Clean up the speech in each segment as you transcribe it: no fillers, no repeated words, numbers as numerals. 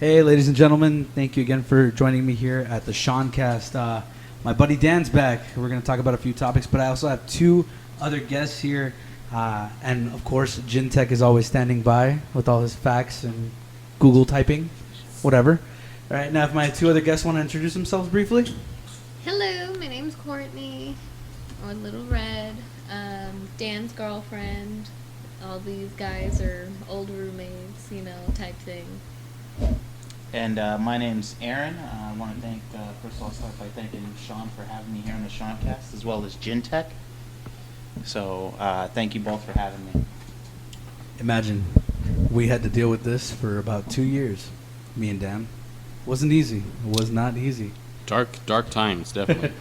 Hey, ladies and gentlemen, thank you again for joining me here at the ShawnCast. My buddy Dan's back. We're going to talk about a few topics, but I also have two other guests here. And, of course, Gintech is always standing by with all his facts and Google typing, whatever. All right, now if my two other guests want to introduce themselves briefly. Hello, my name's Courtney, or Little Red, Dan's girlfriend. All these guys are old roommates, type thing. And my name's Aaron. I want to thank, first of all, start by thanking Shawn for having me here on the ShawnCast, as well as Gintech. So thank you both for having me. Imagine we had to deal with this for about 2 years, me and Dan. Wasn't easy. It was not easy. Dark times, definitely.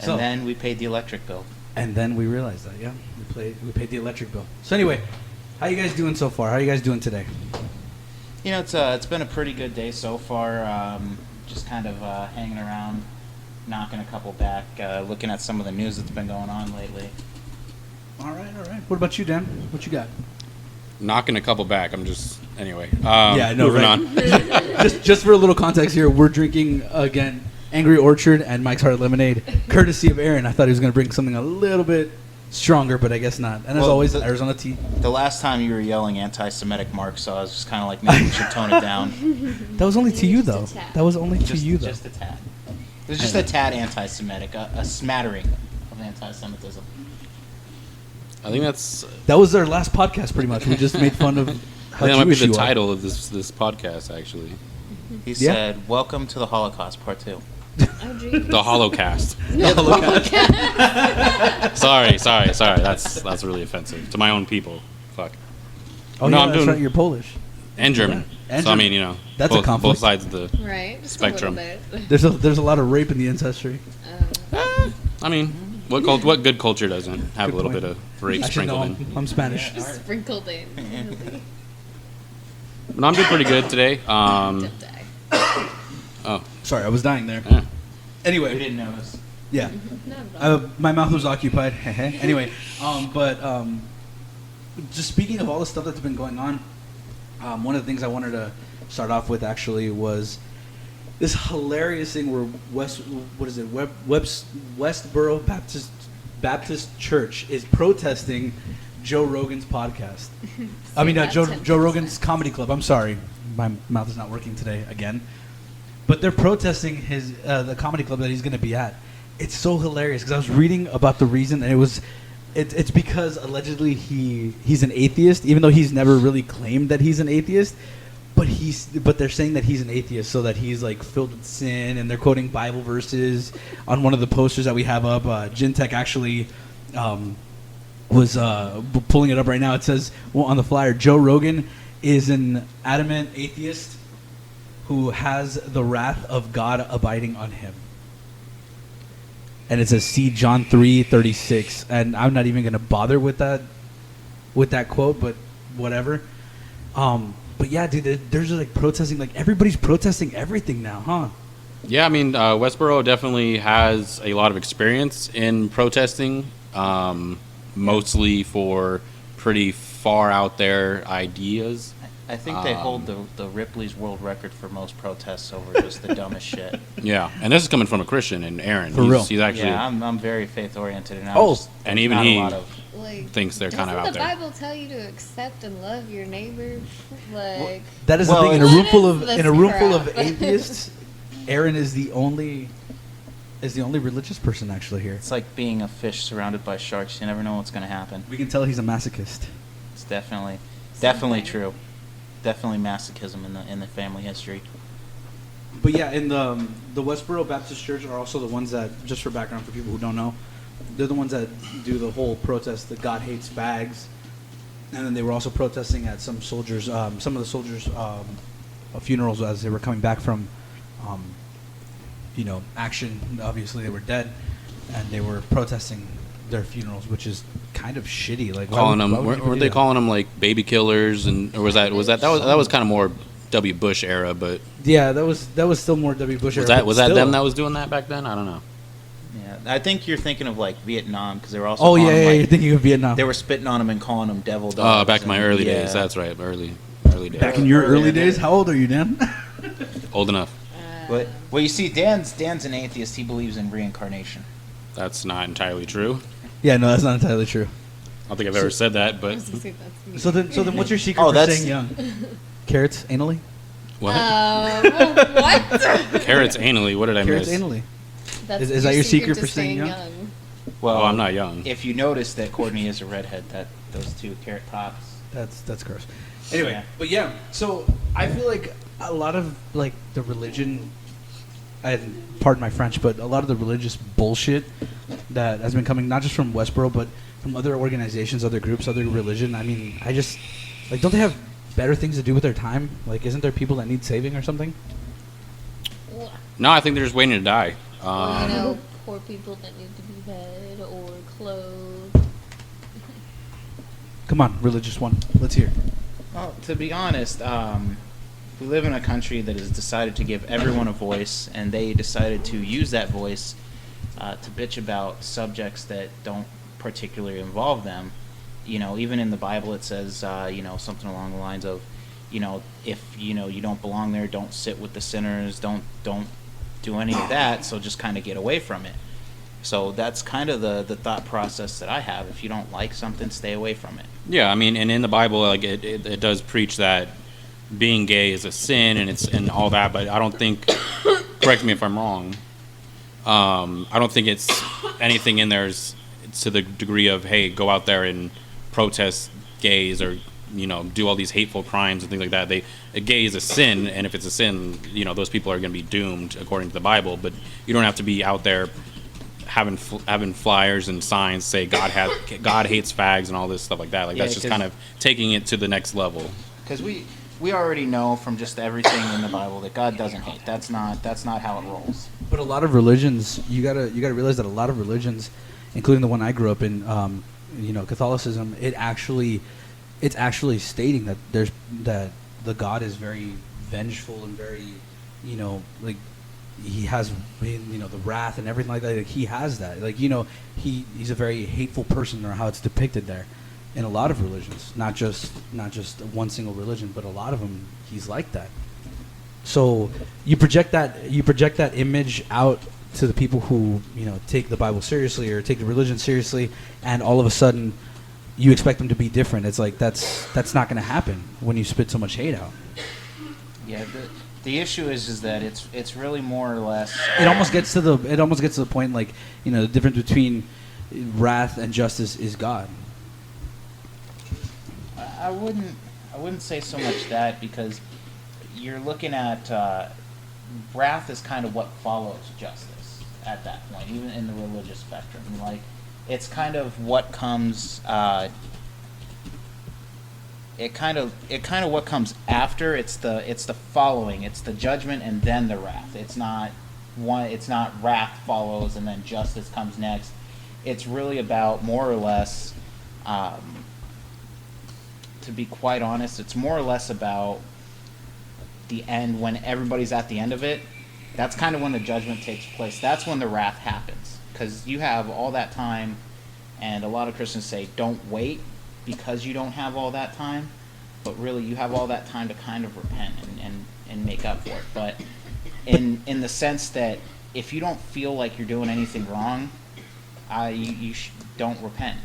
And then we paid the electric bill. And then we realized that, yeah, we paid the electric bill. So anyway, how you guys doing so far? How are you guys doing today? It's been a pretty good day so far. Just kind of hanging around, knocking a couple back, looking at some of the news that's been going on lately. All right. What about you, Dan? What you got? Knocking a couple back. Anyway. Yeah, no, moving right. on. just for a little context here, we're drinking again Angry Orchard and Mike's Hard Lemonade, courtesy of Aaron. I thought he was going to bring something a little bit stronger, but I guess not. And as always, Arizona tea. The last time you were yelling anti-Semitic marks, so I was just kind of like, maybe we should tone it down. That was only to you, though. That was only to you, though. Just a tad. It was just a tad anti-Semitic, a smattering of anti-Semitism. I think that was our last podcast, pretty much. We just made fun of how that might be Jewish the you are. title of this podcast, actually. He said, "Welcome to the Holocaust, Part 2." Oh, geez. The HoloCast. Sorry. That's really offensive to my own people. Fuck. Oh, no, yeah, I'm that's doing right. You're Polish. and German. And so German. That's a both conflict. sides of the Right, just spectrum. a little bit. There's a lot of rape in the ancestry. What good culture doesn't have Good a little point. bit of rape Actually, sprinkled no, in? I'm Spanish. Just sprinkled in. But I'm doing pretty good today. Don't die. Oh, Sorry, I was dying there. yeah. We Anyway, didn't notice. yeah. Not at all. My mouth was occupied. Anyway, just speaking of all the stuff that's been going on, one of the things I wanted to start off with actually was this hilarious thing where Westboro Baptist Church is protesting Joe Rogan's podcast. I mean, Joe Rogan's comedy club. I'm sorry, my mouth is not working today again. But they're protesting the comedy club that he's going to be at. It's so hilarious because I was reading about the reason, and it's because allegedly he's an atheist, even though he's never really claimed that he's an atheist. But they're saying that he's an atheist, so that he's like filled with sin, and they're quoting Bible verses on one of the posters that we have up. Gintech actually was pulling it up right now. It says on the flyer, Joe Rogan is an adamant atheist who has the wrath of God abiding on him. And it says, see John 3:36. And I'm not even going to bother with that quote, but whatever. But yeah, dude, there's like protesting, like everybody's protesting everything now, huh? Yeah, I mean, Westboro definitely has a lot of experience in protesting, mostly for pretty far out there ideas. I think they hold the Ripley's world record for most protests over just the dumbest shit. Yeah, and this is coming from a Christian, and Aaron. For real. He's actually, Yeah, I'm very faith oriented, and and even not he a lot of. Like, thinks they're kind of out doesn't the there. Bible tell you to accept and love your neighbor? Like, That is Well, the thing. what is In a room full this of crap? atheists, Aaron is the only religious person actually here. It's like being a fish surrounded by sharks. You never know what's going to happen. We can tell he's a masochist. It's definitely Something. true. Definitely masochism in the family history. But yeah, in the Westboro Baptist Church are also the ones that, just for background for people who don't know, they're the ones that do the whole protest that God hates fags, and then they were also protesting at some of the soldiers' funerals as they were coming back from, action. Obviously, they were dead, and they were protesting their funerals, which is kind of shitty. Like Calling them, why would people weren't do they that? calling them like baby killers, or was that kind of more W. Bush era, but Yeah, that was still more W. Bush. was era, that but was that still. them that was doing that back then? I don't know. Yeah, I think you're thinking of like Vietnam because they were also. Oh calling yeah, them, like, you're thinking of Vietnam. They were spitting on him and calling them devil dogs. Oh, back in my and- early yeah. days. That's right, early early days. Back in your Earlier early days? days. How old are you, Dan? Old enough. But well, you see, Dan's an atheist. He believes in reincarnation. That's not entirely true. Yeah, no, that's not entirely true. I don't think I've ever said that, I but was gonna say that's me. So then, what's your secret Oh, for that's- staying young? Carrots anally? what? What? Carrots anally. What did I Carrots miss? anally. That's Is that your secret to for staying young? Well, Oh, I'm not young. If you notice that Courtney is a redhead, that those two carrot tops. That's gross. Anyway, Yeah. but yeah, so I feel like a lot of like the religion, and pardon my French, but a lot of the religious bullshit that has been coming not just from Westboro, but from other organizations, other groups, other religion. I mean, I just like, don't they have better things to do with their time? Like, isn't there people that need saving or something? No, I think they're just waiting to die. Or, you know, poor people that need to be fed or clothed. Come on, religious one, let's hear. Well, to be honest, we live in a country that has decided to give everyone a voice, and they decided to use that voice to bitch about subjects that don't particularly involve them. You know, even in the Bible it says, you know, something along the lines of, you know, if you know you don't belong there, don't sit with the sinners, don't do any of that. So just kind of get away from it. So that's kind of the thought process that I have. If you don't like something, stay away from it. Yeah, I mean, and in the Bible, like it does preach that being gay is a sin and all that, but I don't think. Correct me if I'm wrong. I don't think it's anything in there is to the degree of, hey, go out there and protest gays or, you know, do all these hateful crimes and things like that. A gay is a sin, and if it's a sin, you know, those people are going to be doomed according to the Bible. But you don't have to be out there having flyers and signs say God hates fags and all this stuff like that. Like, Yeah, that's just 'cause- kind of taking it to the next level. Because we already know from just everything in the Bible that God doesn't hate. That's not how it rolls. But a lot of religions, you gotta realize that a lot of religions, including the one I grew up in, you know, Catholicism, it's actually stating that that the God is very vengeful and very, you know, like he has, you know, the wrath and everything like that. Like, he has that. Like, you know, he's a very hateful person, or how it's depicted there. In a lot of religions, not just one single religion, but a lot of them, he's like that. So you project that image out to the people who, you know, take the Bible seriously or take the religion seriously, and all of a sudden you expect them to be different. It's like that's not going to happen when you spit so much hate out. Yeah, the issue is that it's really more or less. It almost gets to the point, like, you know, the difference between wrath and justice is God. I wouldn't say so much that, because you're looking at wrath is kind of what follows justice at that point, even in the religious spectrum. Like, it's kind of what comes. It kind of what comes after. It's the following. It's the judgment and then the wrath. It's not wrath follows and then justice comes next. It's really about, more or less. To be quite honest, it's more or less about the end. When everybody's at the end of it, that's kind of when the judgment takes place. That's when the wrath happens, because you have all that time, and a lot of Christians say don't wait because you don't have all that time, but really you have all that time to kind of repent and make up for it. But in the sense that if you don't feel like you're doing anything wrong, you don't repent.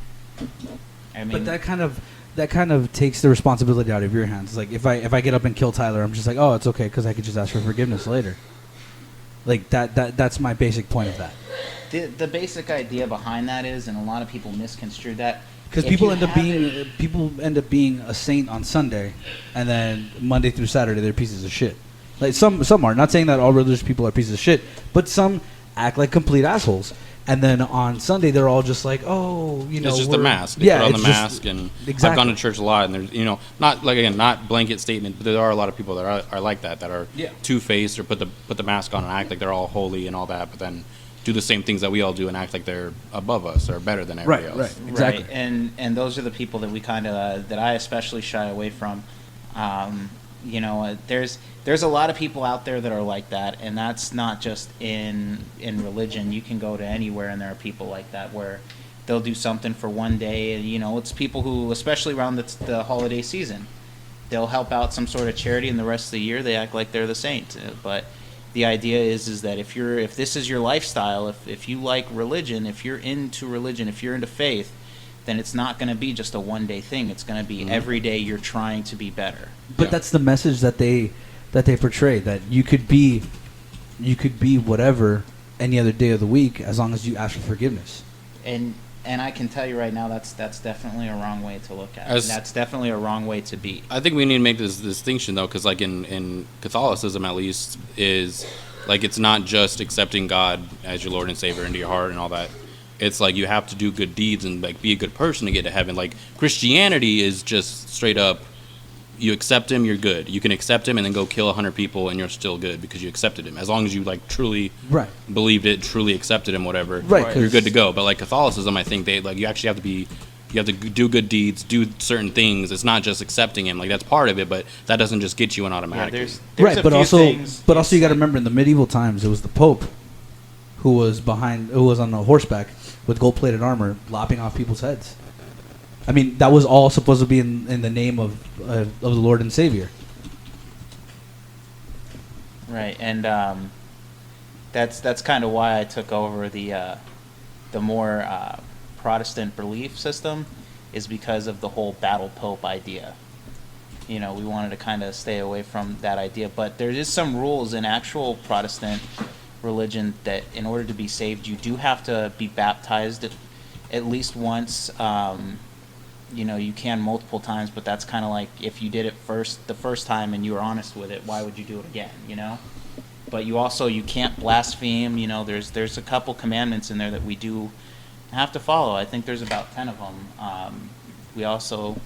I mean, But that kind of takes the responsibility out of your hands. Like, if I get up and kill Tyler, I'm just like, oh, it's okay, because I could just ask for forgiveness later. Like, that's my basic point of that. The basic idea behind that is, and a lot of people misconstrue that, Because if people you end up being a saint on Sunday, and then Monday through Saturday they're pieces of shit. Like, some are. Not saying that all religious people are pieces of shit, but some act like complete assholes. And then on Sunday they're all just like, oh, you know, It's just the mask. They Yeah, put on the it's just- mask, and exactly. I've gone to church a lot, and there's, you know, not like, again, not blanket statement, but there are a lot of people that are like that are Yeah. two-faced, or put the mask on and act like they're all holy and all that, but then do the same things that we all do and act like they're above us or better than everybody else. Right. Exactly. Right, and those are the people that we kind of that I especially shy away from. You know, there's a lot of people out there that are like that, and that's not just in religion. You can go to anywhere, and there are people like that where they'll do something for one day, and you know, it's people who, especially around the holiday season, they'll help out some sort of charity, and the rest of the year they act like they're the saint. But the idea is that if this is your lifestyle, if you like religion, if you're into faith, then it's not going to be just a one-day thing. It's going to be every day you're trying to be better. But that's the message that they portray, that you could be whatever any other day of the week as long as you ask for forgiveness. And I can tell you right now, that's definitely a wrong way to look at it. As- That's definitely a wrong way to be. I think we need to make this distinction though, because like in Catholicism at least, is like it's not just accepting God as your Lord and Savior into your heart and all that. It's like you have to do good deeds and like be a good person to get to heaven. Like Christianity is just straight up, you accept him, you're good. You can accept him and then go kill 100 people and you're still good because you accepted him. As long as you like truly believed it, truly accepted him, whatever, you're good to go. But like Catholicism, I think they like you actually have to do good deeds, do certain things. It's not just accepting him. Like that's part of it, but that doesn't just get you in automatically. There's a but few also things, you got to remember in the medieval times it was the Pope who was on a horseback with gold-plated armor lopping off people's heads. I mean, that was all supposed to be in the name of the Lord and Savior. Right, and that's kind of why I took over the more Protestant belief system, is because of the whole battle pope idea. We wanted to kind of stay away from that idea, but there is some rules in actual Protestant religion that in order to be saved, you do have to be baptized at least once. You can multiple times, but that's kind of like if you did it the first time and you were honest with it, why would you do it again, But you can't blaspheme, there's a couple commandments in there that we do have to follow. I think there's about 10 of them. We also,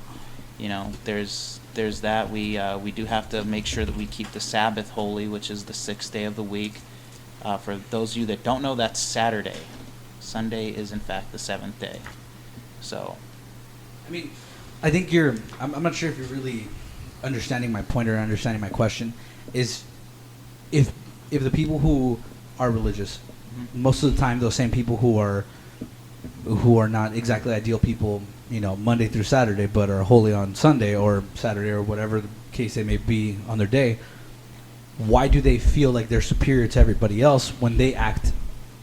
there's that. We do have to make sure that we keep the Sabbath holy, which is the 6th day of the week. For those of you that don't know, that's Saturday. Sunday is in fact the 7th day. So I mean, I think I'm not sure if you're really understanding my point or understanding my question, is if the people who are religious, most of the time those same people who are not exactly ideal people, Monday through Saturday, but are holy on Sunday or Saturday or whatever the case they may be on their day, why do they feel like they're superior to everybody else when they act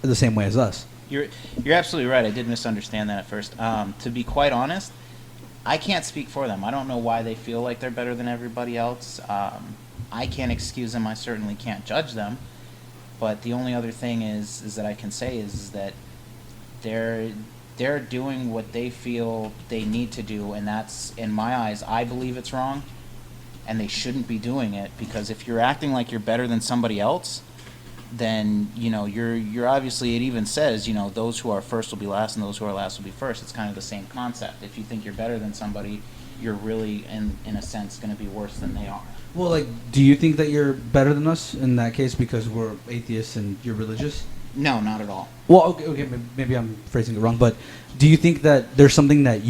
the same way as us? You're absolutely right. I did misunderstand that at first. To be quite honest, I can't speak for them. I don't know why they feel like they're better than everybody else. I can't excuse them. I certainly can't judge them. But the only other thing is that I can say is that they're doing what they feel they need to do, and that's, in my eyes, I believe it's wrong, and they shouldn't be doing it, because if you're acting like you're better than somebody else, then you're obviously, it even says those who are first will be last and those who are last will be first. It's kind of the same concept. If you think you're better than somebody, you're really in a sense going to be worse than they are. Well, like, do you think that you're better than us in that case because we're atheists and you're religious? No, not at all. Well, okay, maybe I'm phrasing it wrong, but do you think that there's something that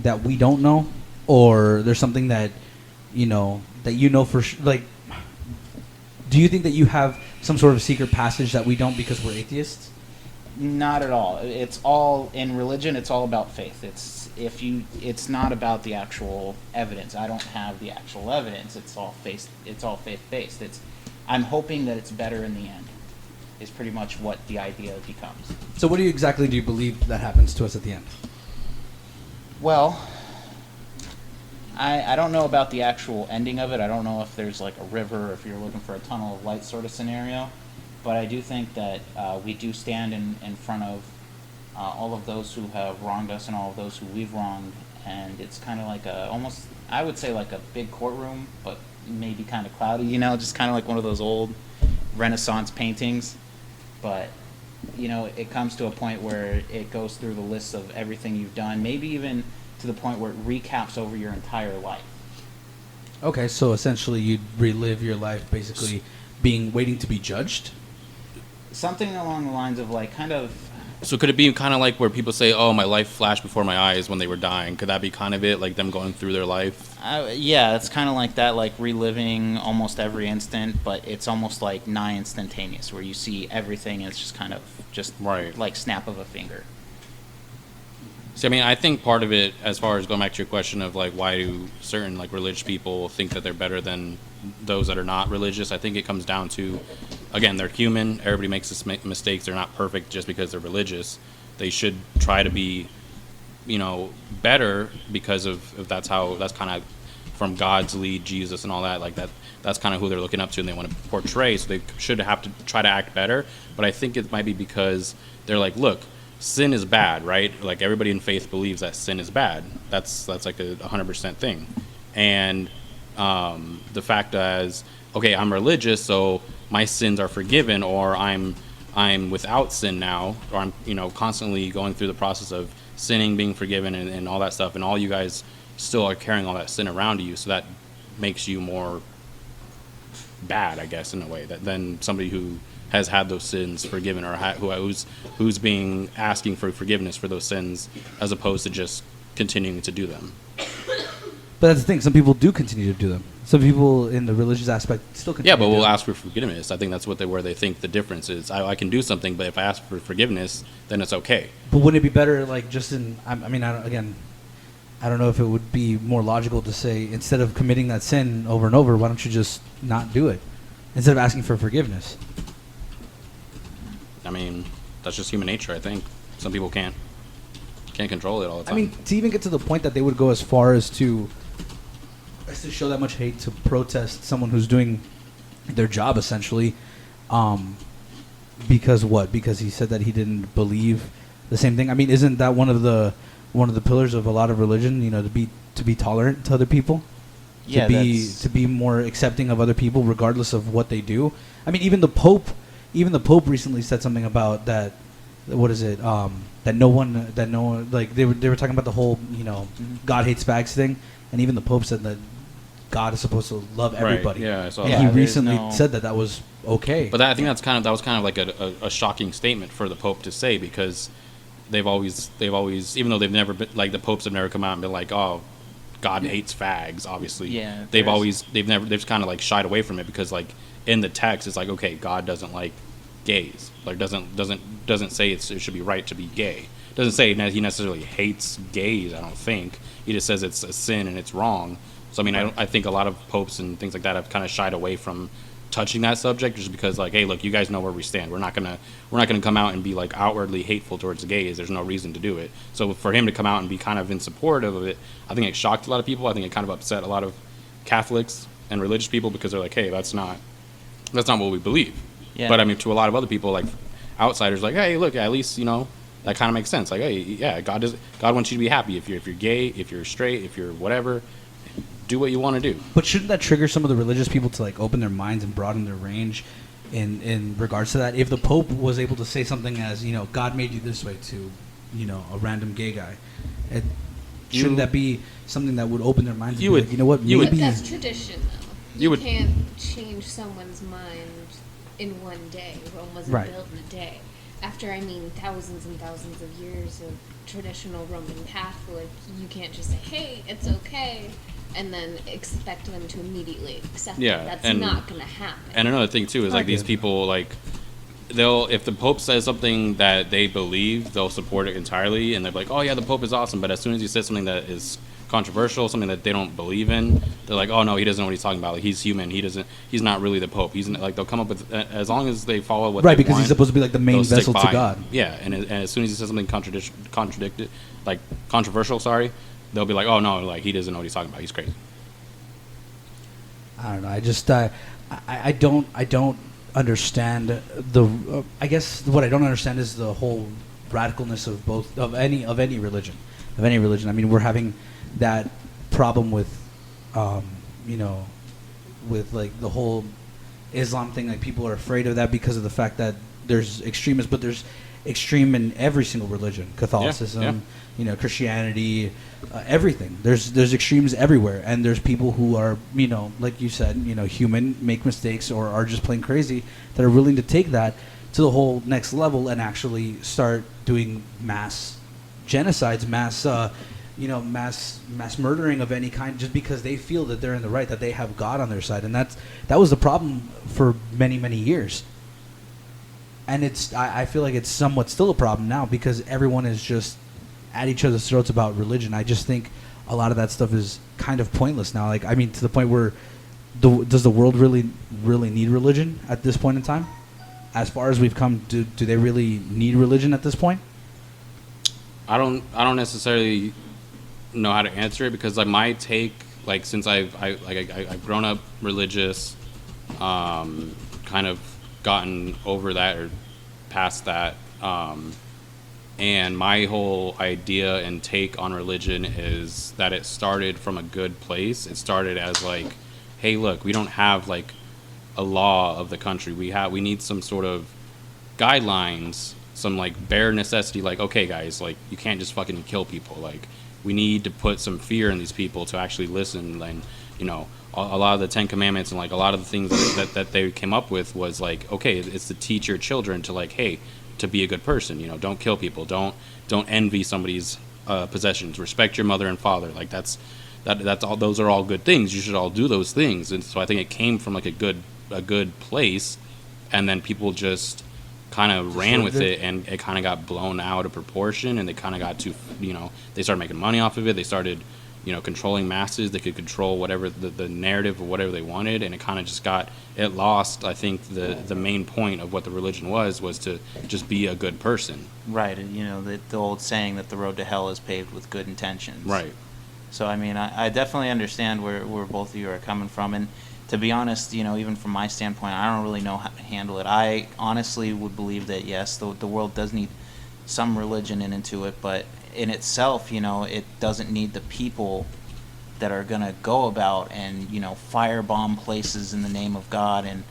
that we don't know, or there's something that for like? Do you think that you have some sort of secret passage that we don't because we're atheists? Not at all. It's all in religion. It's all about faith. It's not about the actual evidence. I don't have the actual evidence. It's all faith. It's all faith based. I'm hoping that it's better in the end. Is pretty much what the idea becomes. So, what exactly do you believe that happens to us at the end? Well, I don't know about the actual ending of it. I don't know if there's like a river or if you're looking for a tunnel of light sort of scenario. But I do think that we do stand in front of all of those who have wronged us and all of those who we've wronged. And it's kind of like I would say like a big courtroom, but maybe kind of cloudy, just kind of like one of those old Renaissance paintings. But, it comes to a point where it goes through the list of everything you've done, maybe even to the point where it recaps over your entire life. Okay, so essentially you'd relive your life basically waiting to be judged? Something along the lines of like kind of... So could it be kind of like where people say, oh, my life flashed before my eyes when they were dying? Could that be kind of it, like them going through their life? Yeah, it's kind of like that, like reliving almost every instant, but it's almost like nigh instantaneous, where you see everything and it's just kind of right, like snap of a finger. See, I mean, I think part of it, as far as going back to your question of like why do certain like religious people think that they're better than those that are not religious, I think it comes down to, again, they're human. Everybody makes mistakes. They're not perfect just because they're religious. They should try to be, better because of that's kind of from God's lead, Jesus and all that. Like that's kind of who they're looking up to and they want to portray. So they should have to try to act better. But I think it might be because they're like, look, sin is bad, right? Like everybody in faith believes that sin is bad. That's like a 100% thing. And the fact is, okay, I'm religious, so my sins are forgiven, or I'm without sin now, or I'm constantly going through the process of sinning, being forgiven, and all that stuff. And all you guys still are carrying all that sin around you, so that makes you more bad, I guess, in a way, than somebody who has had those sins forgiven, or who's being asking for forgiveness for those sins, as opposed to just continuing to do them. But that's the thing. Some people do continue to do them. Some people in the religious aspect still continue. Yeah, but to do we'll them. ask for forgiveness. I think that's where they think the difference is. I can do something, but if I ask for forgiveness, then it's okay. But wouldn't it be better, like, just in? I don't know if it would be more logical to say, instead of committing that sin over and over, why don't you just not do it instead of asking for forgiveness? I mean, that's just human nature, I think. Some people can't control it all the time. I mean, to even get to the point that they would go as far as to show that much hate, to protest someone who's doing their job, essentially, because what? Because he said that he didn't believe the same thing. I mean, isn't that one of the pillars of a lot of religion? To be tolerant to other people, Yeah, to be more accepting of other people, regardless of what they do. I mean, even the Pope recently said something about that. What is it? That no one, like they were talking about the whole, God hates fags thing, and even the Pope said that God is supposed to love everybody. Right. Yeah, I saw and that. he Yeah, recently said that was okay. But I think that was kind of like a shocking statement for the Pope to say, because they've always, even though they've never been, like, the popes have never come out and been like, oh, God hates fags, obviously. Yeah, they've kind of like shied away from it, because like in the text it's like, okay, God doesn't like gays. Like doesn't say it should be right to be gay. Doesn't say he necessarily hates gays, I don't think. He just says it's a sin and it's wrong. So I mean, I think a lot of popes and things like that have kind of shied away from touching that subject, just because, like, hey, look, you guys know where we stand. We're not gonna come out and be like outwardly hateful towards the gays. There's no reason to do it. So for him to come out and be kind of in support of it, I think it shocked a lot of people. I think it kind of upset a lot of Catholics and religious people, because they're like, hey, that's not what we believe. Yeah. But I mean, to a lot of other people, like outsiders, like, hey, look, at least that kind of makes sense. Like, hey, yeah, God wants you to be happy. If you're gay, if you're straight, if you're whatever, do what you want to do. But shouldn't that trigger some of the religious people to, like, open their minds and broaden their range in regards to that? If the Pope was able to say something as, God made you this way to, a random gay guy, shouldn't that be something that would open their minds? You would- like, you know what? you would- But Maybe that's tradition, though. You You would- can't change someone's mind in one day. Rome wasn't Right. built in a day. After, thousands and thousands of years of traditional Roman Catholic, you can't just say, hey, it's okay, and then expect them to immediately accept Yeah, it. That's and- not going to happen. And another thing too is, I like, these get it. people, like, if the Pope says something that they believe, they'll support it entirely, and they're like, oh yeah, the Pope is awesome. But as soon as he says something that is controversial, something that they don't believe in, they're like, oh no, he doesn't know what he's talking about. Like, he's human. He's not really the Pope. He's like, they'll come up with, as long as they follow what right, they because want, he's supposed to be like the main they'll stick vessel by to him. God. Yeah, and as soon as he says something contradicted, like controversial, they'll be like, oh no, like, he doesn't know what he's talking about. He's crazy. I don't know. I just I don't understand the. I guess what I don't understand is the whole radicalness of any religion. I mean, we're having that problem with, with like the whole Islam thing. Like, people are afraid of that because of the fact that there's extremists, but there's extreme in every single religion. Catholicism, Christianity, everything. There's extremes everywhere, and there's people who are, like you said, human, make mistakes, or are just plain crazy, that are willing to take that to the whole next level and actually start doing mass genocides, mass murdering of any kind, just because they feel that they're in the right, that they have God on their side. And that was the problem for many, many years. And I feel like it's somewhat still a problem now, because everyone is just at each other's throats about religion. I just think a lot of that stuff is kind of pointless now. Like, I mean, to the point where does the world really need religion at this point in time? As far as we've come, do they really need religion at this point? I don't necessarily know how to answer it, because like my take, like since I've grown up religious, kind of gotten over that or past that, and my whole idea and take on religion is that it started from a good place. It started as like, hey, look, we don't have like a law of the country. We need some sort of guidelines, some like bare necessity, like, okay guys, like you can't just fucking kill people. Like we need to put some fear in these people to actually listen. And you know, a lot of the 10 Commandments and like a lot of the things that they came up with was like, okay, it's to teach your children to like, hey, to be a good person, you know, don't kill people, don't envy somebody's possessions, respect your mother and father. Like that's all, those are all good things. You should all do those things. And so I think it came from like a good place, and then people just kind of ran with it, and it kind of got blown out of proportion, and they kind of got too, you know, they started making money off of it. They started, you know, controlling masses. They could control whatever the narrative or whatever they wanted, and it kind of just it lost, I think, the main point of what the religion was to just be a good person. Right, and you know, the old saying that the road to hell is paved with good intentions. Right. So I mean, I definitely understand where both of you are coming from, and to be honest, you know, even from my standpoint, I don't really know how to handle it. I honestly would believe that yes, the world does need some religion into it, but in itself, you know, it doesn't need the people that are going to go about and, you know, firebomb places in the name of God, and,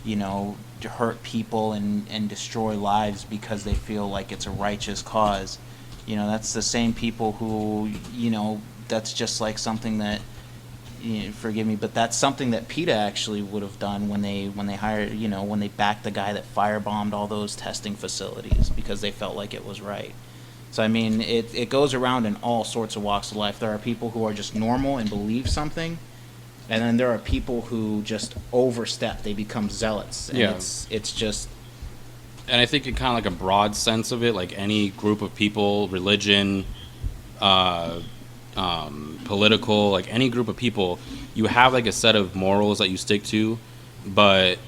you know, to hurt people and destroy lives because they feel like it's a righteous cause. You know, that's the same people who, you know, that's just like something that, you know, forgive me, but that's something that PETA actually would have done when they hired, you know, when they backed the guy that firebombed all those testing facilities because they felt like it was right. So I mean, it goes around in all sorts of walks of life. There are people who are just normal and believe something, and then there are people who just overstep. They become zealots. And yeah. It's just. And I think in kind of like a broad sense of it, like any group of people, religion, political, like any group of people, you have like a set of morals that you stick to, but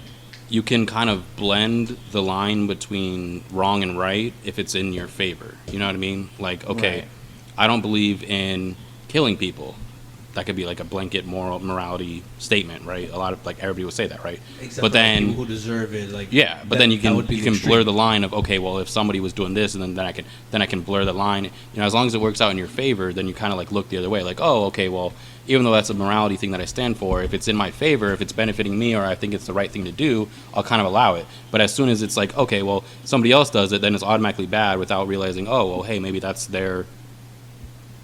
you can kind of blend the line between wrong and right if it's in your favor. You know what I mean? Like, okay, right. I don't believe in killing people. That could be like a blanket morality statement, right? A lot of, like, everybody would say that, right? Except but then people who deserve it, like, yeah. But then you can extreme. blur the line of, okay, well, if somebody was doing this, and then I can blur the line. You know, as long as it works out in your favor, then you kind of like look the other way, like, oh, okay, well, even though that's a morality thing that I stand for, if it's in my favor, if it's benefiting me, or I think it's the right thing to do, I'll kind of allow it. But as soon as it's like, okay, well, somebody else does it, then it's automatically bad without realizing, oh, well, hey, maybe that's their.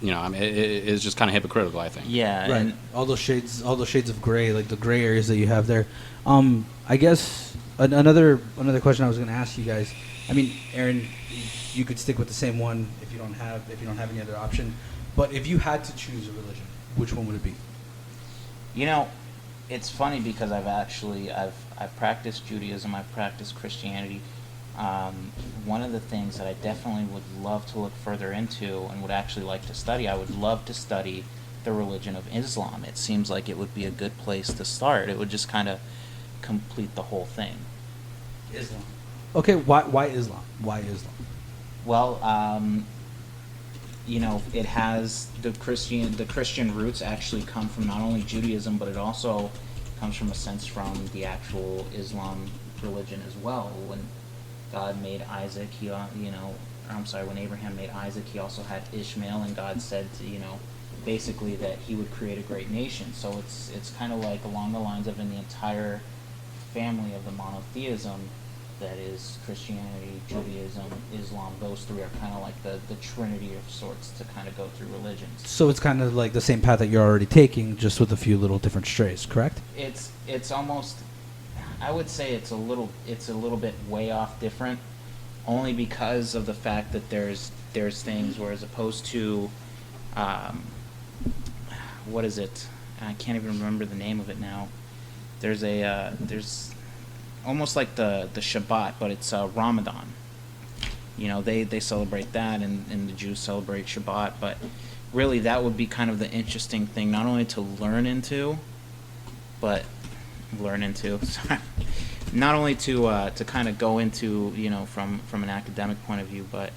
You know, I mean, it's just kind of hypocritical, I think. Yeah, right. And all those shades of gray, like the gray areas that you have there. I guess another question I was going to ask you guys. I mean, Aaron, you could stick with the same one if you don't have any other option. But if you had to choose a religion, which one would it be? You know, it's funny because I've practiced Judaism, I've practiced Christianity. One of the things that I definitely would love to look further into and would actually like to study, I would love to study the religion of Islam. It seems like it would be a good place to start. It would just kind of complete the whole thing. Islam. Okay, why Islam? Why Islam? Well, you know, it has the Christian roots actually come from not only Judaism, but it also comes from a sense from the actual Islam religion as well. When God made Isaac, when Abraham made Isaac, he also had Ishmael, and God said to, you know, basically that he would create a great nation. So it's kind of like along the lines of in the entire family of the monotheism that is Christianity, Judaism, Islam. Those three are kind of like the trinity of sorts to kind of go through religions. So it's kind of like the same path that you're already taking, just with a few little different strays, correct? It's almost, I would say it's a little bit way off different, only because of the fact that there's things where, as opposed to, what is it? I can't even remember the name of it now. There's almost like the Shabbat, but it's Ramadan. they celebrate that, and the Jews celebrate Shabbat. But really, that would be kind of the interesting thing, not only to learn into, sorry, not only to kind of go into, from an academic point of view, but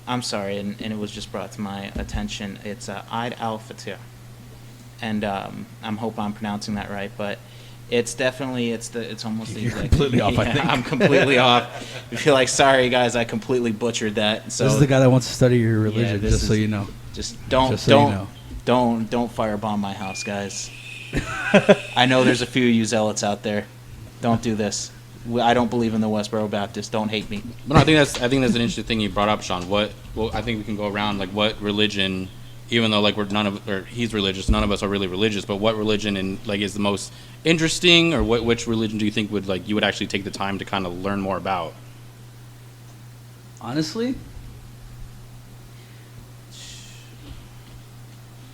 I'm sorry, and it was just brought to my attention. It's Eid al-Fitr, and I'm hope I'm pronouncing that right, but it's definitely it's almost the You're exact completely off, I yeah, think. I'm completely off. I feel like, sorry guys, I completely butchered that. So This is the guy that wants to study your religion, this just so is- you know. just don't Just so you know. don't firebomb my house, guys. I know there's a few of you zealots out there. Don't do this. I don't believe in the Westboro Baptist. Don't hate me. But no, I think that's an interesting thing you brought up, Sean. Well, I think we can go around like what religion, even though like he's religious, none of us are really religious. But what religion is the most interesting, or which religion do you think you would actually take the time to kind of learn more about? Honestly,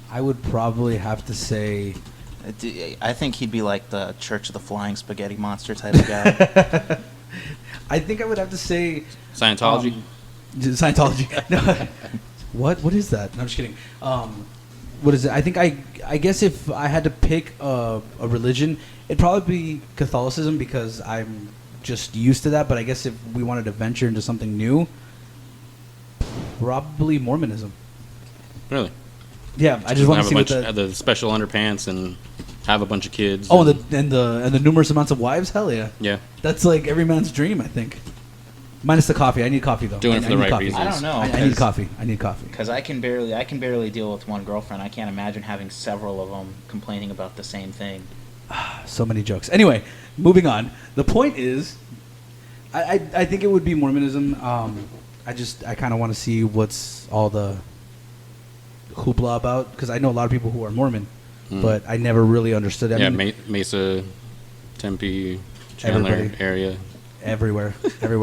I would probably have to say I think he'd be like the Church of the Flying Spaghetti Monster type of guy. I think I would have to say Scientology. Scientology. No. What is that? No, I'm just kidding. What is it? I think I guess if I had to pick a religion, it'd probably be Catholicism, because I'm just used to that. But I guess if we wanted to venture into something new, probably Mormonism. Really? Yeah, I just want to have see a what bunch of the special underpants and have a bunch of kids. Oh, and the numerous amounts of wives. Hell yeah. Yeah. That's like every man's dream, I think. Minus the coffee. I need coffee though. Doing it I for the need right coffee. reasons. I don't know. I need coffee. I need coffee. Because I can barely deal with one girlfriend. I can't imagine having several of them complaining about the same thing. So many jokes. Anyway, moving on. The point is, I think it would be Mormonism. I kind of want to see what's all the hoopla about, because I know a lot of people who are Mormon, but I never really understood it. I mean, Mesa, Tempe, Chandler Everybody. area. everywhere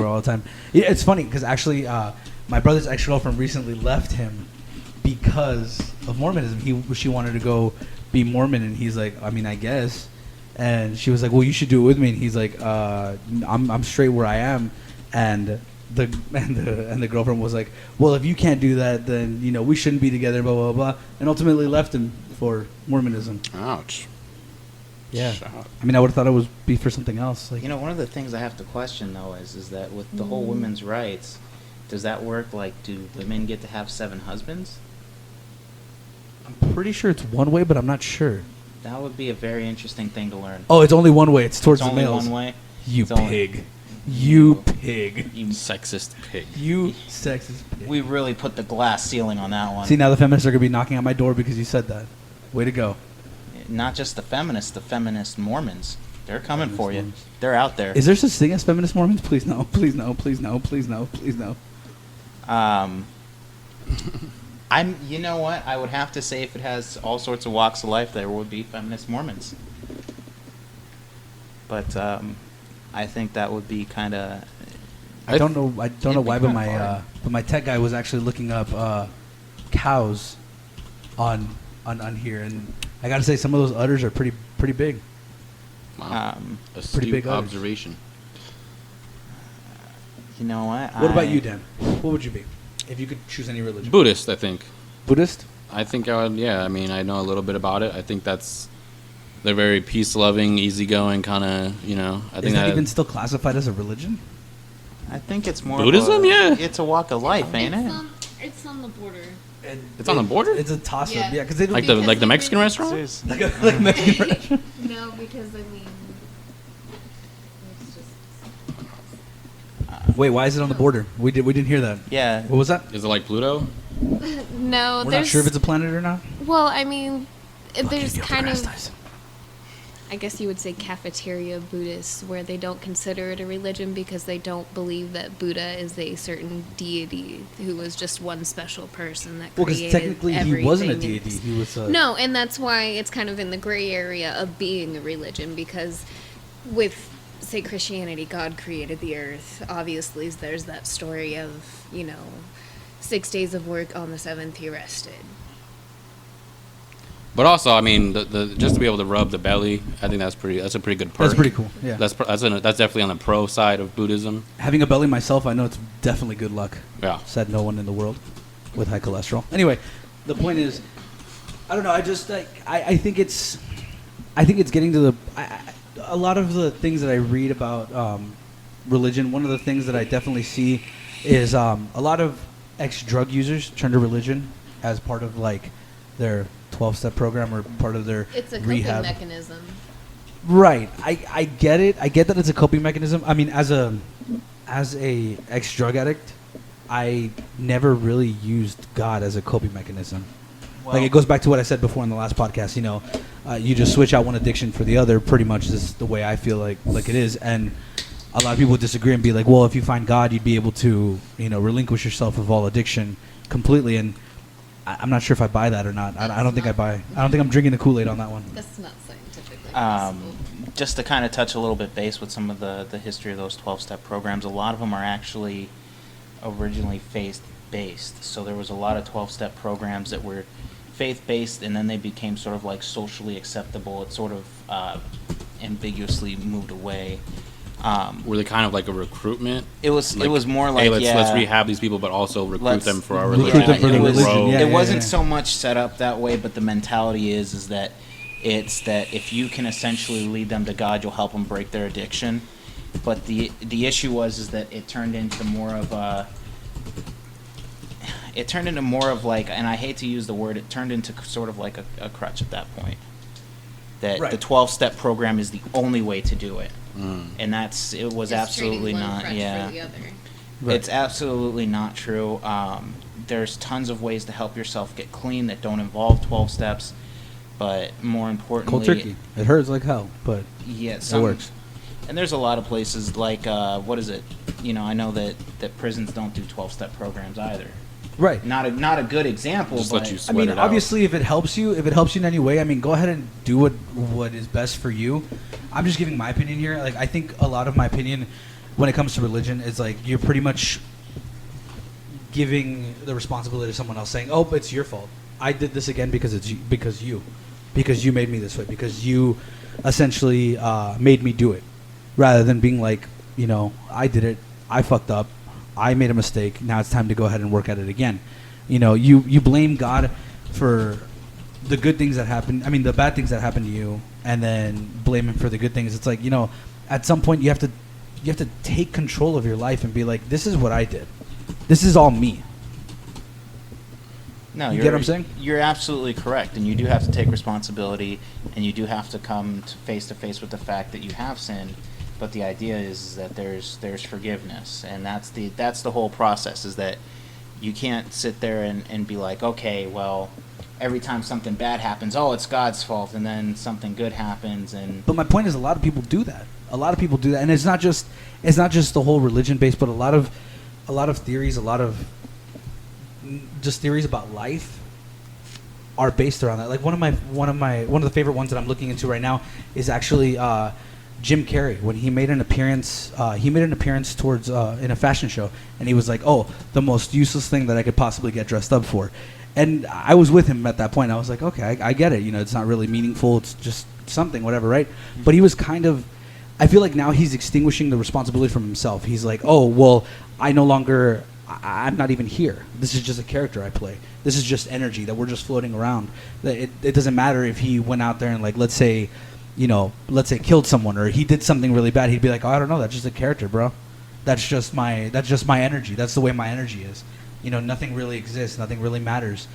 all the time. Yeah, it's funny because actually, my brother's ex-girlfriend recently left him because of Mormonism. She wanted to go be Mormon, and he's like, I mean, I guess. And she was like, well, you should do it with me. And he's like, I'm straight where I am. And the girlfriend was like, well, if you can't do that, then we shouldn't be together. Blah blah blah. And ultimately left him for Mormonism. Ouch. Yeah. Shout. I mean, I would have thought it would be for something else. Like, One of the things I have to question though is that with the whole women's rights, does that work? Like, do women get to have 7 husbands? I'm pretty sure it's one way, but I'm not sure. That would be a very interesting thing to learn. Oh, it's only one way. It's towards It's the only males. one way. You It's only- pig. You pig. You, Sexist pig. You sexist pig. we really put the glass ceiling on that one. See, now the feminists are going to be knocking at my door because you said that. Way to go. Not just the feminist Mormons. They're coming Feminist for you. Mormons. They're out there. Is there such thing as feminist Mormons? Please no. Please no. Please no. Please no. Please no. You know what? I would have to say if it has all sorts of walks of life, there would be feminist Mormons. But I think that would be kind of. I don't know. I don't know It'd be why, but kinda hard. my tech guy was actually looking up cows on here, and I got to say some of those udders are pretty big. Wow. Um, Astute big udders. observation. You know what? What about you, Dan? What would you be if you could choose any religion? Buddhist, I think. Buddhist? I think I would, yeah. I mean, I know a little bit about it. I think they're very peace-loving, easygoing kind of, I think Is that even still classified as a religion? I think it's more Buddhism? Of a, Yeah. It's a walk of life, ain't it? It's on the border. It's on the border? It's a toss-up. Yeah. Yeah, because they don't Like Because the they Mexican really- restaurant? Seriously. like Mexican restaurant. No, because it's just Wait, why is it on the border? We didn't hear that. Yeah. What was that? Is it like Pluto? no. We're there's not sure if it's a planet or not. well, I mean, there's Fucking kind of. Neil I guess you would say cafeteria Buddhists, where they don't consider it a religion because they don't believe that Buddha is a certain deity who was just one special person that Well, because created technically he wasn't a everything in deity. this- He was a... No, and that's why it's kind of in the gray area of being a religion, because with, say, Christianity, God created the earth. Obviously, there's that story of, 6 days of work, on the 7th he rested. But also, I mean, the just to be able to rub the belly, I think that's a pretty good perk. That's pretty cool. Yeah. That's definitely on the pro side of Buddhism. Having a belly myself, I know it's definitely good luck. Yeah. Said no one in the world with high cholesterol. Anyway, the point is, I don't know. I just I think it's getting to the a lot of the things that I read about religion. One of the things that I definitely see is a lot of ex-drug users turn to religion as part of like their 12-step program or part of their It's a coping rehab mechanism. Right. I get it. I get that it's a coping mechanism. I mean, as a ex-drug addict, I never really used God as a coping mechanism. Well, Like, it goes back to what I said before in the last podcast. You know, you just switch out one addiction for the other. Pretty much is the way I feel like it is. And a lot of people would disagree and be like, well, if you find God, you'd be able to, you know, relinquish yourself of all addiction completely. And I'm not sure if I buy that or not. I don't think I buy. I don't think I'm drinking the Kool-Aid on that one. That's not scientifically possible. just to kind of touch a little bit base with some of the history of those 12-step programs, a lot of them are actually originally faith-based. So there was a lot of 12-step programs that were faith-based, and then they became sort of like socially acceptable. It sort of ambiguously moved away. Were they kind of like a recruitment? It was Like, more like, hey, let's rehab these people, but also recruit them for our religion. Recruit them for the religion, yeah. It wasn't so much set up that way, but the mentality is that it's that if you can essentially lead them to God, you'll help them break their addiction. But the issue is that it turned into more of like, and I hate to use the word, it turned into sort of like a crutch at that point. That Right. the 12-step program is the only way to do it. And it was Just absolutely trading one not, crutch yeah. for the other. Right. It's absolutely not true. There's tons of ways to help yourself get clean that don't involve 12 steps, but more importantly, Cold turkey. It hurts like hell, but yeah, it works. And there's a lot of places like what is it? You know, I know that prisons don't do 12-step programs either. Right. Not a good example, Just but let you I sweat mean, it out. obviously, if it helps you in any way, I mean, go ahead and do what is best for you. I'm just giving my opinion here. Like, I think a lot of my opinion when it comes to religion is like you're pretty much giving the responsibility to someone else, saying, "Oh, but it's your fault. I did this again because you made me this way, because you essentially made me do it," rather than being like, you know, I did it, I fucked up, I made a mistake. Now it's time to go ahead and work at it again. You know, you blame God for the good things that happen. I mean, the bad things that happen to you, and then blame Him for the good things. It's like, you know, at some point you have to take control of your life and be like, this is what I did. This is all me. no, You get what I'm saying? You're absolutely correct, and you do have to take responsibility, and you do have to come face to face with the fact that you have sinned. But the idea is that there's forgiveness, and that's the whole process. Is that you can't sit there and be like, okay, well, every time something bad happens, oh, it's God's fault, and then something good happens, and But my point is, a lot of people do that. And it's not just the whole religion based, but a lot of theories, a lot of just theories about life are based around that. Like one of the favorite ones that I'm looking into right now is actually Jim Carrey, when he made an appearance towards in a fashion show, and he was like, "Oh, the most useless thing that I could possibly get dressed up for," and I was with him at that point. I was like, "Okay, I get it. You know, it's not really meaningful. It's just something, whatever, right?" But he was kind of, I feel like now he's extinguishing the responsibility from himself. He's like, "Oh, well, I'm not even here. This is just a character I play. This is just energy that we're just floating around. It doesn't matter if he went out there and, like, let's say killed someone, or he did something really bad. He'd be like, "Oh, I don't know. That's just a character, bro. That's just my energy. That's the way my energy is. You know, nothing really exists. Nothing really matters."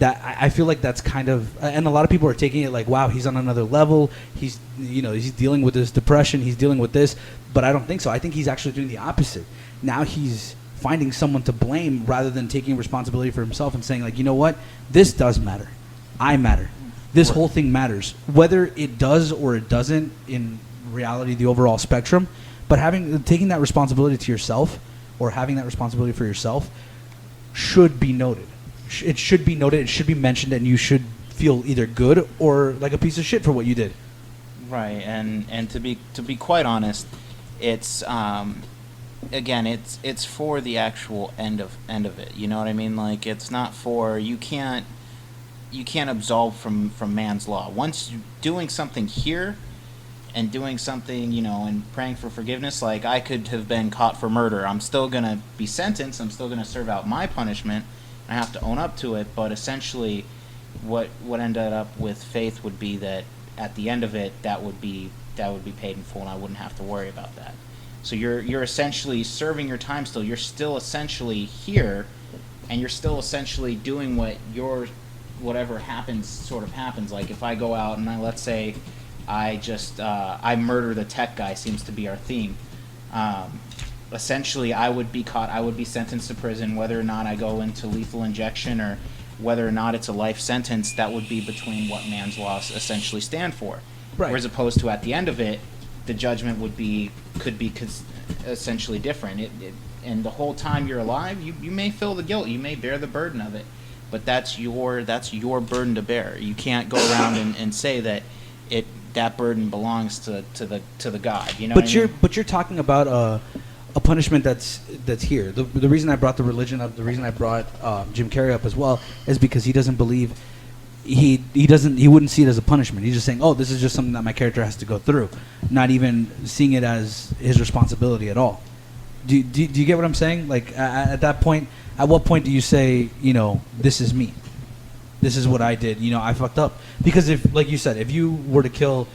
That I feel like that's kind of, and a lot of people are taking it like, wow, he's on another level. He's dealing with this depression. He's dealing with this, but I don't think so. I think he's actually doing the opposite. Now he's finding someone to blame rather than taking responsibility for himself and saying, like, you know what, this does matter. I matter. This whole thing matters, whether it does or it doesn't in reality, the overall spectrum. But taking that responsibility to yourself, or having that responsibility for yourself, should be noted. It should be noted. It should be mentioned, and you should feel either good or like a piece of shit for what you did. right. And to be quite honest, it's again, it's for the actual end of it. You know what I mean? Like, it's not for, you can't you can't absolve from man's law. Once you're doing something here and doing something, and praying for forgiveness, like I could have been caught for murder. I'm still going to be sentenced. I'm still going to serve out my punishment. I have to own up to it. But essentially what ended up with faith would be that at the end of it, that would be paid in full, and I wouldn't have to worry about that. So you're essentially serving your time still. You're still essentially here, and you're still essentially doing whatever happens sort of happens. Like if I go out and let's say I murder the tech guy, seems to be our theme. Essentially, I would be caught. I would be sentenced to prison, whether or not I go into lethal injection or whether or not it's a life sentence. That would be between what man's laws essentially stand for. Right. Whereas opposed to at the end of it, the judgment could be essentially different. And the whole time you're alive, you may feel the guilt, you may bear the burden of it, but that's your burden to bear. You can't go around and say that that burden belongs to the God. But you're talking about a punishment that's here. The reason I brought the religion up, the reason I brought Jim Carrey up as well, is because he doesn't believe. He wouldn't see it as a punishment. He's just saying, oh, this is just something that my character has to go through, not even seeing it as his responsibility at all. Do you get what I'm saying? Like at that point, at what point do you say, this is me, this is what I did, I fucked up? Because if, like you said, if you were to kill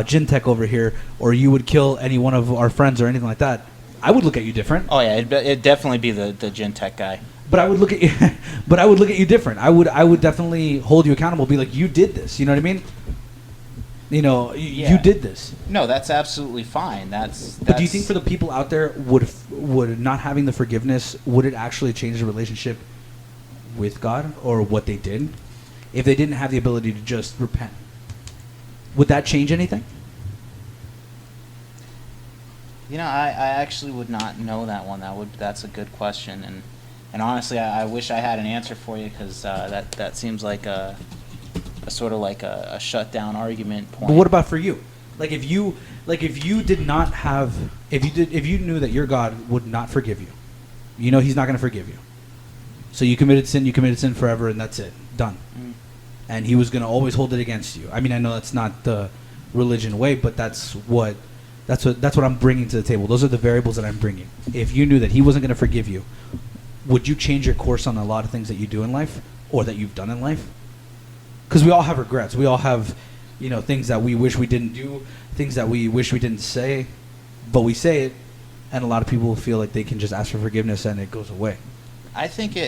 Gin Tech over here, or you would kill any one of our friends or anything like that, I would look at you different. Oh yeah, it'd definitely be the Gin Tech guy. But I would look at you. But I would look at you different. I would definitely hold you accountable. Be like, you did this. You know what I mean? You did this. No, that's absolutely fine. That's. But do you think for the people out there, would not having the forgiveness, would it actually change the relationship with God or what they did, if they didn't have the ability to just repent? Would that change anything? I actually would not know that one. That's a good question, and honestly, I wish I had an answer for you, because that seems like a sort of like a shut down argument point. But what about for you? Like if you did not have, if you knew that your God would not forgive you, He's not going to forgive you. So you committed sin forever, and that's it, done. And He was going to always hold it against you. I mean, I know that's not the religion way, but that's what I'm bringing to the table. Those are the variables that I'm bringing. If you knew that He wasn't going to forgive you, would you change your course on a lot of things that you do in life or that you've done in life? Because we all have regrets. We all have, things that we wish we didn't do, things that we wish we didn't say, but we say it, and a lot of people feel like they can just ask for forgiveness and it goes away. I think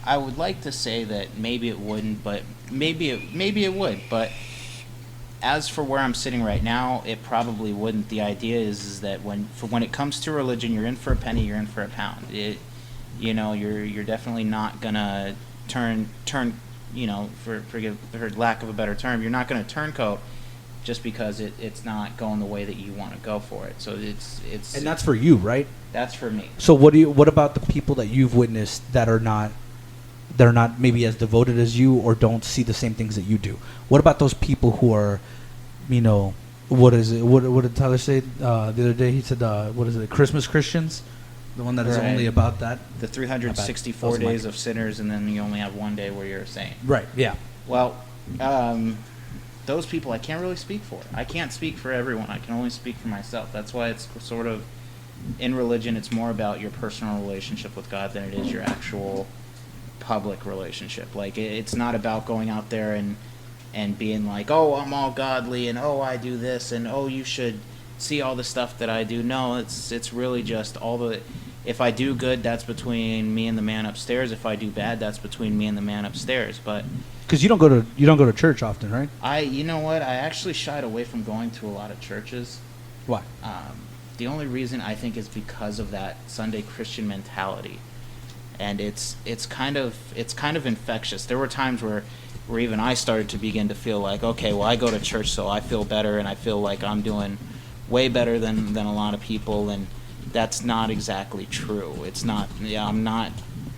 I would like to say that maybe it wouldn't, but maybe it would. But as for where I'm sitting right now, it probably wouldn't. The idea is that when it comes to religion, you're in for a penny, you're in for a pound. You're definitely not gonna turn. For lack of a better term, you're not gonna turncoat just because it's not going the way that you want to go for it. So it's. And that's for you, right? That's for me. So what about the people that you've witnessed that are not maybe as devoted as you or don't see the same things that you do? What about those people who are, what is it? What did Tyler say the other day? He said, what is it? Christmas Christians? The one that is only about that? The 364 days of sinners, and then you only have one day where you're a saint. Right, yeah. Well, those people I can't really speak for. I can't speak for everyone. I can only speak for myself. That's why it's sort of, in religion, it's more about your personal relationship with God than it is your actual public relationship. Like, it's not about going out there and being like, oh, I'm all godly, and oh, I do this, and oh, you should see all the stuff that I do. No, it's really just if I do good, that's between me and the man upstairs. If I do bad, that's between me and the man upstairs. But because you don't go to church often, right? You know what? I actually shied away from going to a lot of churches. Why? The only reason I think is because of that Sunday Christian mentality, and it's kind of infectious. There were times where even I started to begin to feel like, okay, well, I go to church, so I feel better, and I feel like I'm doing way better than a lot of people, and that's not exactly true. It's not. I'm not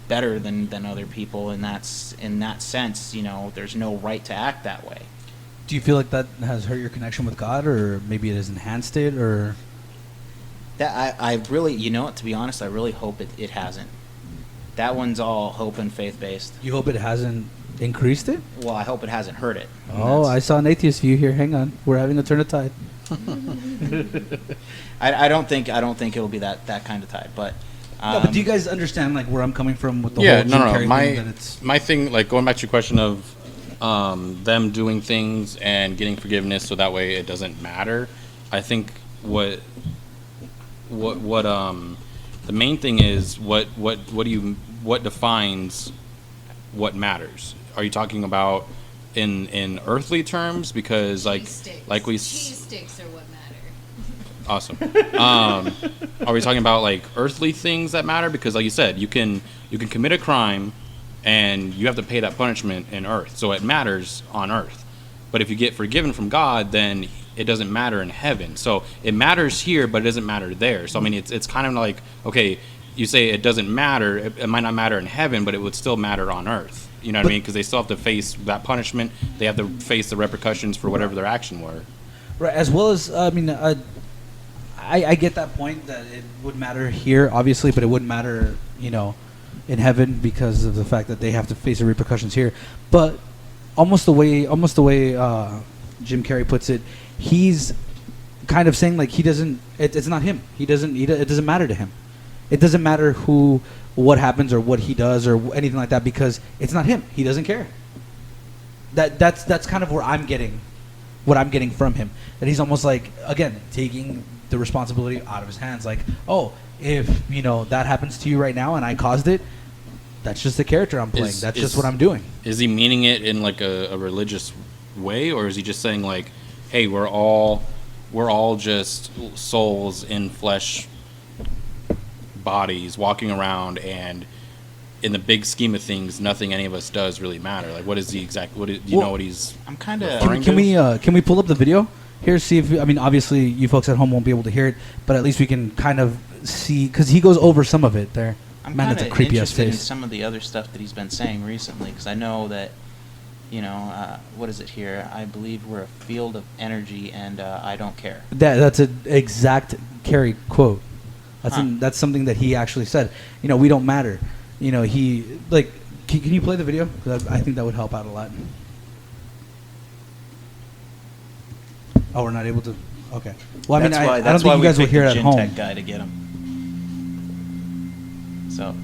better than other people, and that's, in that sense, there's no right to act that way. Do you feel like that has hurt your connection with God, or maybe it has enhanced it, or? That I really, to be honest, I really hope it hasn't. That one's all hope and faith based. You hope it hasn't Increased it? Well, I hope it hasn't hurt it. Oh, I saw an atheist view here. Hang on, we're having a turn of tide. I don't think it'll be that kind of tide, but. No, but do you guys understand like where I'm coming from with the Yeah, whole Jim Carrey thing? That My it's my thing, like going back to your question of them doing things and getting forgiveness, so that way it doesn't matter. I think what the main thing is what defines what matters. Are you talking about in earthly terms? Because like we cheese sticks are what matter. Awesome. Are we talking about like earthly things that matter? Because like you said, you can commit a crime and you have to pay that punishment in earth. So it matters on earth. But if you get forgiven from God, then it doesn't matter in heaven. So it matters here, but it doesn't matter there. So I mean, it's kind of like, okay, you say it doesn't matter. It might not matter in heaven, but it would still matter on earth. You know what I mean? Because they still have to face that punishment. They have to face the repercussions for whatever their action were. right, as well as I get that point that it would matter here, obviously, but it wouldn't matter, in heaven because of the fact that they have to face the repercussions here. But almost the way Jim Carrey puts it, he's kind of saying like he doesn't. It's not him. It doesn't matter to him. It doesn't matter what happens or what he does or anything like that because it's not him. He doesn't care. That's kind of where I'm getting, what I'm getting from him. That he's almost like, again, taking the responsibility out of his hands. Like, oh, if that happens to you right now and I caused it, that's just the character I'm playing. That's just what I'm doing. Is he meaning it in like a religious way, or is he just saying like, hey, we're all just souls in flesh bodies walking around, and in the big scheme of things, nothing any of us does really matter. Like, what is the exact? Do you know what he's? I'm kind of. Can we pull up the video here? See if obviously you folks at home won't be able to hear it, but at least we can kind of see because he goes over some of it there. I'm Man, that's a kind of creepy ass interested in face. some of the other stuff that he's been saying recently, because I know that, what is it here? I believe we're a field of energy, and I don't care. That's an exact Carrey quote. That's something that he actually said. We don't matter. He like. Can you play the video? 'Cause I think that would help out a lot. Oh, we're not able to. Okay. Well, I mean, I don't think you guys will hear it at home. Tech guy to get him. So.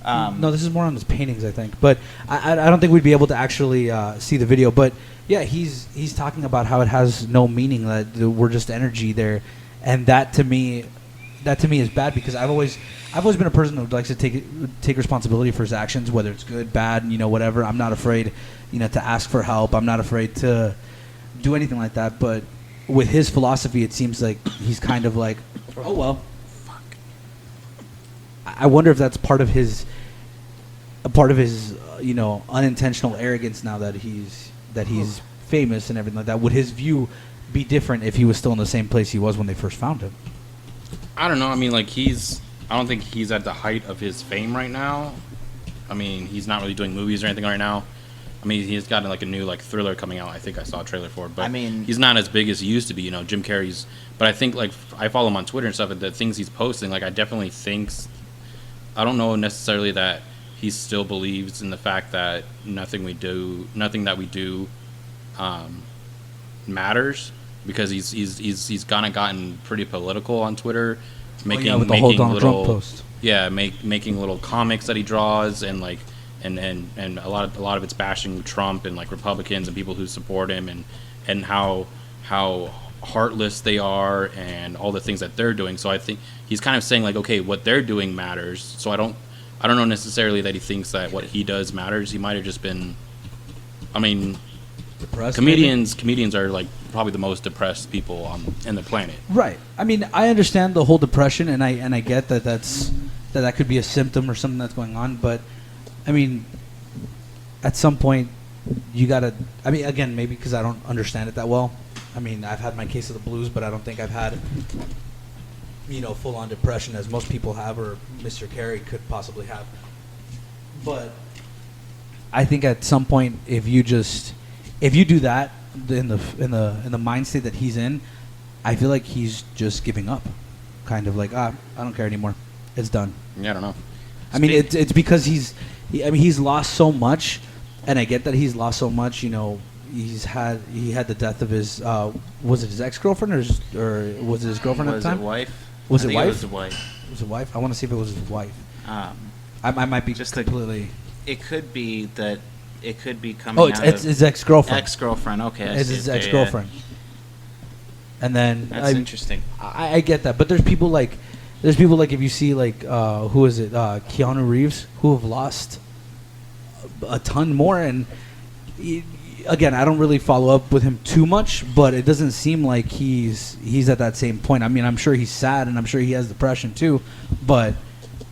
No, this is more on his paintings, I think. But I don't think we'd be able to actually see the video. But yeah, he's talking about how it has no meaning, that we're just energy there, and that to me is bad because I've always been a person who likes to take responsibility for his actions, whether it's good, bad, whatever. I'm not afraid, to ask for help. I'm not afraid to do anything like that. But with his philosophy, it seems like he's kind of like, oh well. I wonder if that's part of his unintentional arrogance now that he's famous and everything like that. Would his view be different if he was still in the same place he was when they first found him? I don't know. I mean, like I don't think he's at the height of his fame right now. I mean, he's not really doing movies or anything right now. I mean, he's got like a new like thriller coming out. I think I saw a trailer for it, but I mean, he's not as big as he used to be. Jim Carrey's. But I think like I follow him on Twitter and stuff, and the things he's posting, like I definitely think. I don't know necessarily that he still believes in the fact that nothing that we do, matters, because he's kind of gotten pretty political on Twitter, making with the whole Donald Trump post. Yeah, making little comics that he draws, and like and a lot of it's bashing Trump and like Republicans and people who support him, and how heartless they are and all the things that they're doing. So I think he's kind of saying like, okay, what they're doing matters. So I don't know necessarily that he thinks that what he does matters. He might have just been, I mean, depressed. Comedians are like probably the most depressed people on the planet. Right. I mean, I understand the whole depression, and I get that could be a symptom or something that's going on. But I mean, at some point, you gotta. I mean, again, maybe because I don't understand it that well. I mean, I've had my case of the blues, but I don't think I've had, full-on depression as most people have, or Mr. Carrey could possibly have. But I think at some point, if you do that in the mind state that he's in, I feel like he's just giving up, kind of like, I don't care anymore, it's done. Yeah, I don't know. I mean, it's because he's lost so much and I get that he's lost so much. You know, he had the death of his was it his ex-girlfriend or was it his girlfriend at the time? Was it wife? Was I it think wife? It was the wife. Was it wife? I want to see if it was his wife. I might be just completely. It could be that. It could be coming. Oh, it's his ex-girlfriend. Ex-girlfriend. Okay, It's his ex-girlfriend. And then that's interesting. I get that, but there's people like if you see like who is it, Keanu Reeves, who have lost a ton more, and again, I don't really follow up with him too much, but it doesn't seem like he's at that same point. I mean, I'm sure he's sad, and I'm sure he has depression too, but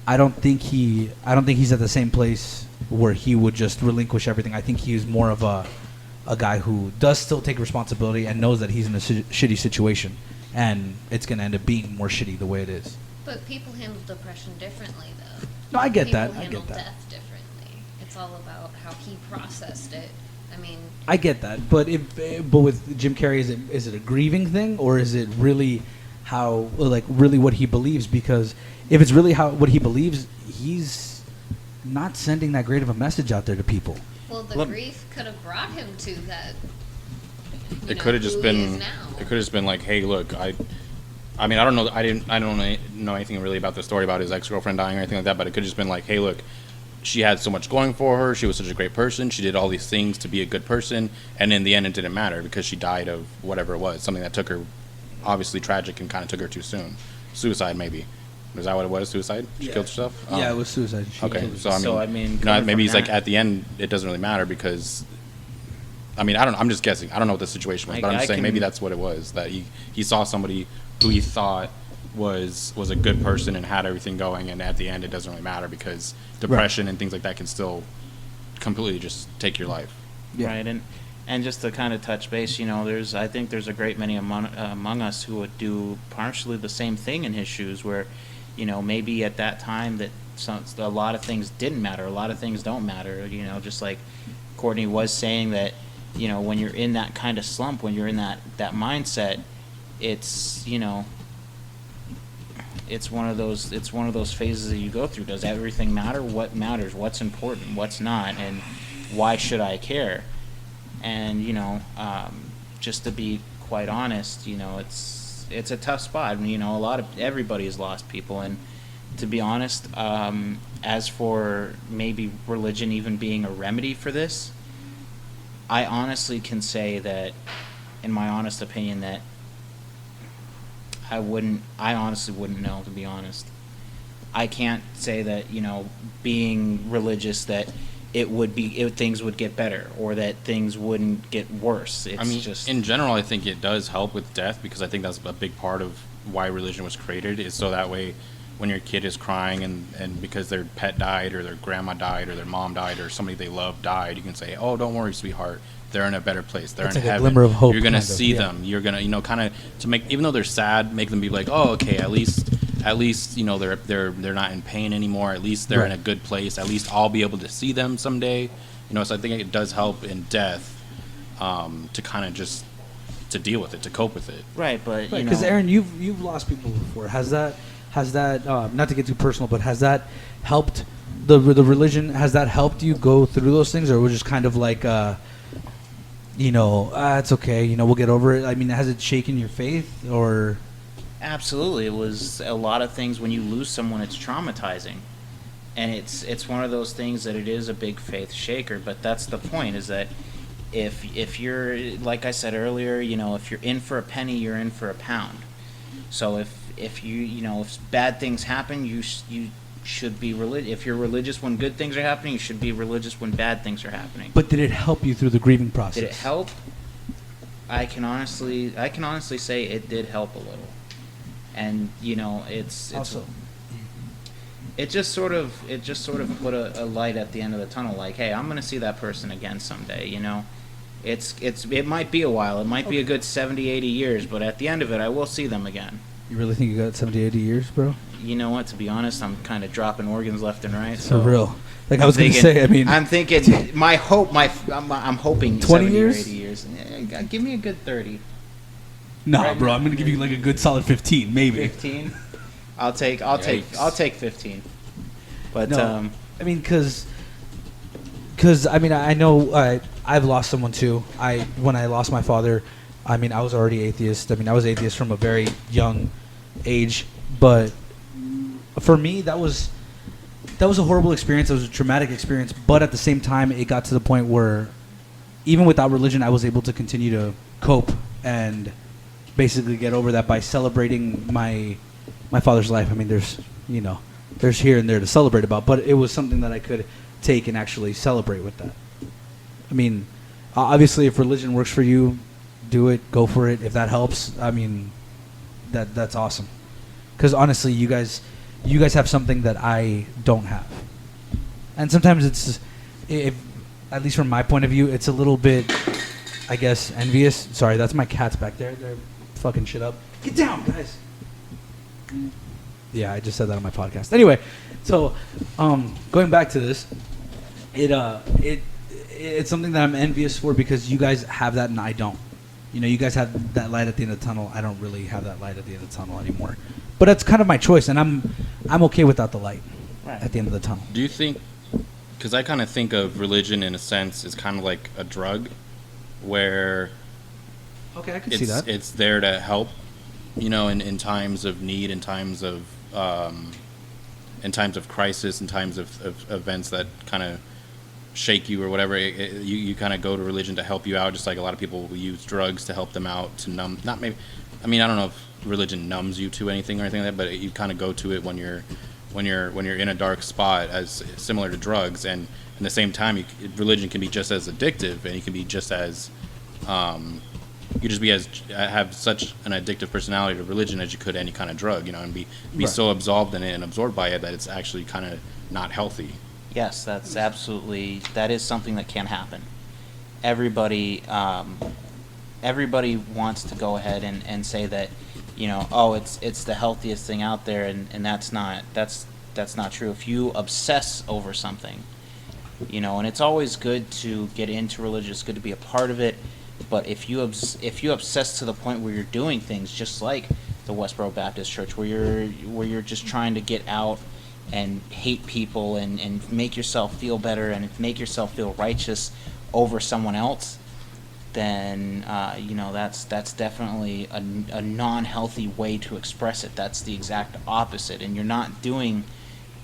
I don't think he's at the same place where he would just relinquish everything. I think he's more of a guy who does still take responsibility and knows that he's in a shitty situation, and it's going to end up being more shitty the way it is. But people handle depression differently, though. No, I get that. People I handle get that. death differently. It's all about how he processed it. I mean, I get that, but with Jim Carrey, is it a grieving thing, or is it really really what he believes? Because if it's really what he believes, he's not sending that great of a message out there to people. well, the grief could have brought him to that. It could have just been. It could have just been like, hey, look, I mean, I don't know. I don't know anything really about the story about his ex-girlfriend dying or anything like that. But it could have just been like, hey, look, she had so much going for her. She was such a great person. She did all these things to be a good person, and in the end, it didn't matter because she died of whatever it was, something that took her, obviously tragic, and kind of took her too soon. Suicide, maybe. Was that what it was? Suicide? She killed herself? Yeah, it was suicide. Okay, so I mean, maybe he's like at the end, it doesn't really matter because. I mean, I'm just guessing. I don't know what the situation was, but I'm just saying maybe that's what it was. That he saw somebody who he thought was a good person and had everything going, and at the end it doesn't really matter because depression and things like that can still completely just take your life. Yeah. Right, and just to kind of touch base, you know, I think there's a great many among us who would do partially the same thing in his shoes, where, you know, maybe at that time that a lot of things didn't matter, a lot of things don't matter, you know, just like Courtney was saying that. You know, when you're in that kind of slump, when you're in that mindset, it's, you know, it's one of those phases that you go through. Does everything matter? What matters? What's important? What's not? And why should I care? And, you know, just to be quite honest, you know, it's a tough spot. You know, everybody has lost people, and to be honest, as for maybe religion even being a remedy for this, I honestly can say that, in my honest opinion, that I honestly wouldn't know, to be honest. I can't say that, you know, being religious, that things would get better or that things wouldn't get worse. It's just in general, I think it does help with death because I think that's a big part of why religion was created, is so that way when your kid is crying and because their pet died or their grandma died or their mom died or somebody they love died, you can say, oh, don't worry, sweetheart, they're in a better place, they're in like heaven, a glimmer of hope, you're gonna see them, you're gonna, you know, kind of to make, even though they're sad, make them be like, oh, okay, at least you know, they're not in pain anymore, at least they're in a good place, at least I'll be able to see them someday, you know. So I think it does help in death, to kind of just to deal with it, to cope with it. Right, but you know, because Aaron, you've lost people before. Has that not to get too personal, but has that helped the religion? Has that helped you go through those things, or was it just kind of like, you know, it's okay, you know, we'll get over it? I mean, has it shaken your faith, or? Absolutely, it was a lot of things. When you lose someone, it's traumatizing, and it's one of those things that it is a big faith shaker. But that's the point, is that if you're, like I said earlier, you know, if you're in for a penny, you're in for a pound. So if you know, if bad things happen, you should be religious. If you're religious when good things are happening, you should be religious when bad things are happening. But did it help you through the grieving process? Did it help? I can honestly say it did help a little. And you know, it's also, it just sort of put a light at the end of the tunnel. Like, hey, I'm gonna see that person again someday. You know, it might be a while. It might be a good 70, 80 years, but at the end of it, I will see them again. You really think you got 70, 80 years, bro? You know what? To be honest, I'm kind of dropping organs left and right. So, for real. Like I was going to say, I mean, I'm thinking. I'm hoping 20 70 years, or 80 years. Yeah, give me a good 30. No, right, bro, I'm going to give you like a good solid 15, maybe. 15. I'll take 15. But no, I mean, because because I mean, I know I've lost someone too. When I lost my father, I mean, I was already atheist. I mean, I was atheist from a very young age, but for me, that was a horrible experience. It was a traumatic experience, but at the same time, it got to the point where even without religion, I was able to continue to cope and basically get over that by celebrating my father's life. I mean, there's here and there to celebrate about, but it was something that I could take and actually celebrate with that. I mean, obviously, if religion works for you, do it, go for it. If that helps, I mean, that's awesome. Because honestly, you guys have something that I don't have, and sometimes at least from my point of view, it's a little bit, I guess, envious. Sorry, that's my cats back there. They're fucking shit up. Get down, guys. Yeah, I just said that on my podcast. Anyway, so going back to this, it's something that I'm envious for because you guys have that and I don't. You know, you guys have that light at the end of the tunnel. I don't really have that light at the end of the tunnel anymore. But that's kind of my choice, and I'm okay without the light at the end of the tunnel. Do you think? Because I kind of think of religion in a sense as kind of like a drug, where okay, I can see that it's there to help, you know, in times of need, in times of crisis, in times of events that kind of shake you or whatever. You kind of go to religion to help you out, just like a lot of people will use drugs to help them out, to numb. Not maybe. I mean, I don't know if religion numbs you to anything or anything like that, but you kind of go to it when you're in a dark spot, as similar to drugs. And at the same time, religion can be just as addictive, and you can be just as you just be as have such an addictive personality to religion as you could any kind of drug, you know, and be right. so absorbed in it and absorbed by it that it's actually kind of not healthy. Yes, that is something that can happen. Everybody wants to go ahead and say that, you know, oh, it's the healthiest thing out there, and that's not true. If you obsess over something, you know, and it's always good to get into religion, it's good to be a part of it, but if you obsess to the point where you're doing things just like the Westboro Baptist Church, where you're just trying to get out and hate people and make yourself feel better and make yourself feel righteous over someone else, then you know, that's definitely a non-healthy way to express it. That's the exact opposite, and you're not doing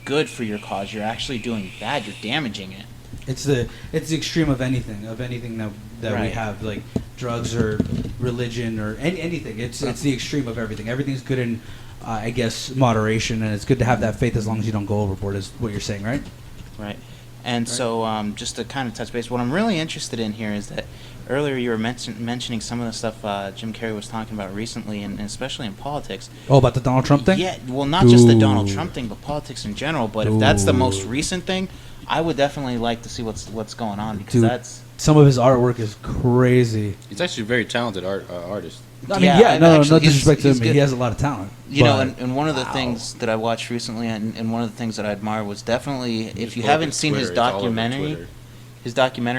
good for your cause. You're actually doing bad. You're damaging it. It's the extreme of anything that right. we have, like drugs or religion or anything. It's the extreme of everything. Everything's good in I guess moderation, and it's good to have that faith as long as you don't go overboard, is what you're saying, right? Right. And so just to kind of touch base, what I'm really interested in here is that earlier you were mentioning some of the stuff Jim Carrey was talking about recently, and especially in politics. Oh, about the Donald Trump thing? Yeah, well, not just the Donald Trump thing, but politics in general. But if that's the most recent thing, I would definitely like to see what's going on, because that's... Some of his artwork is crazy. He's actually a very talented artist. I mean, no disrespect to him. He has a lot of talent. You know, and one of the things that I watched recently, and one of the things that I admire was definitely, if you haven't seen his documentary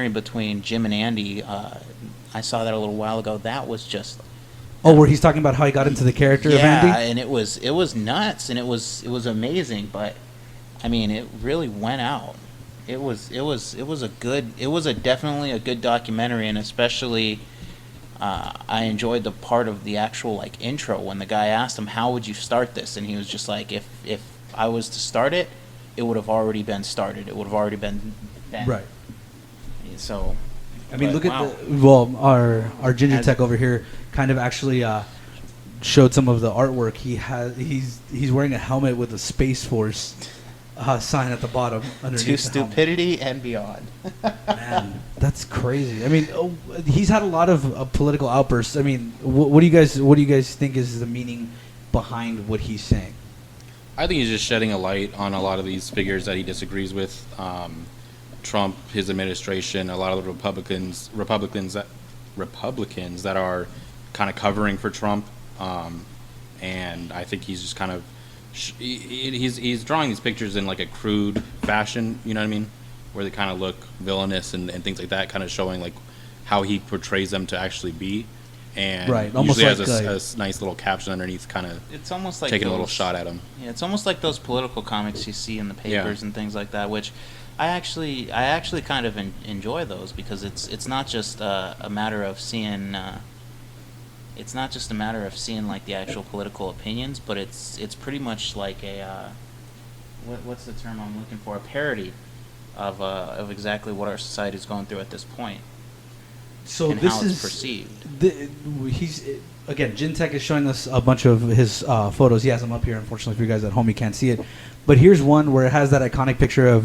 between Jim and Andy, I saw that a little while ago. That was just... Oh, where he's talking about how he got into the character of Andy? Yeah, and it was nuts, and it was amazing, but, I mean, it really went out. It was definitely a good documentary, and especially... I enjoyed the part of the actual intro when the guy asked him, how would you start this, and he was just like, if I was to start it, it would have already been started, it would have already been right. So I mean, look at our ginger tech over here kind of actually showed some of the artwork. He's wearing a helmet with a Space Force sign at the bottom underneath to stupidity and beyond. Man, that's crazy. I mean, he's had a lot of political outbursts. I mean, what do you guys think is the meaning behind what he's saying? I think he's just shedding a light on a lot of these figures that he disagrees with. Trump, his administration, a lot of the Republicans that are kind of covering for Trump, and I think he's just kind of he's drawing these pictures in a crude fashion, you know what I mean, where they kind of look villainous and things like that, kind of showing how he portrays them to actually be, and right, usually has a nice little caption underneath, kind of it's almost like taking a little shot at him. Yeah, it's almost like those political comics you see in the papers and things like that, which I actually kind of enjoy those because it's not just a matter of seeing. It's not just a matter of seeing like the actual political opinions, but it's pretty much like a what's the term I'm looking for? A parody of exactly what our society is going through at this point. So and this how is it's perceived. He's again. Gintech is showing us a bunch of his photos. He has them up here. Unfortunately, for you guys at home, you can't see it. But here's one where it has that iconic picture of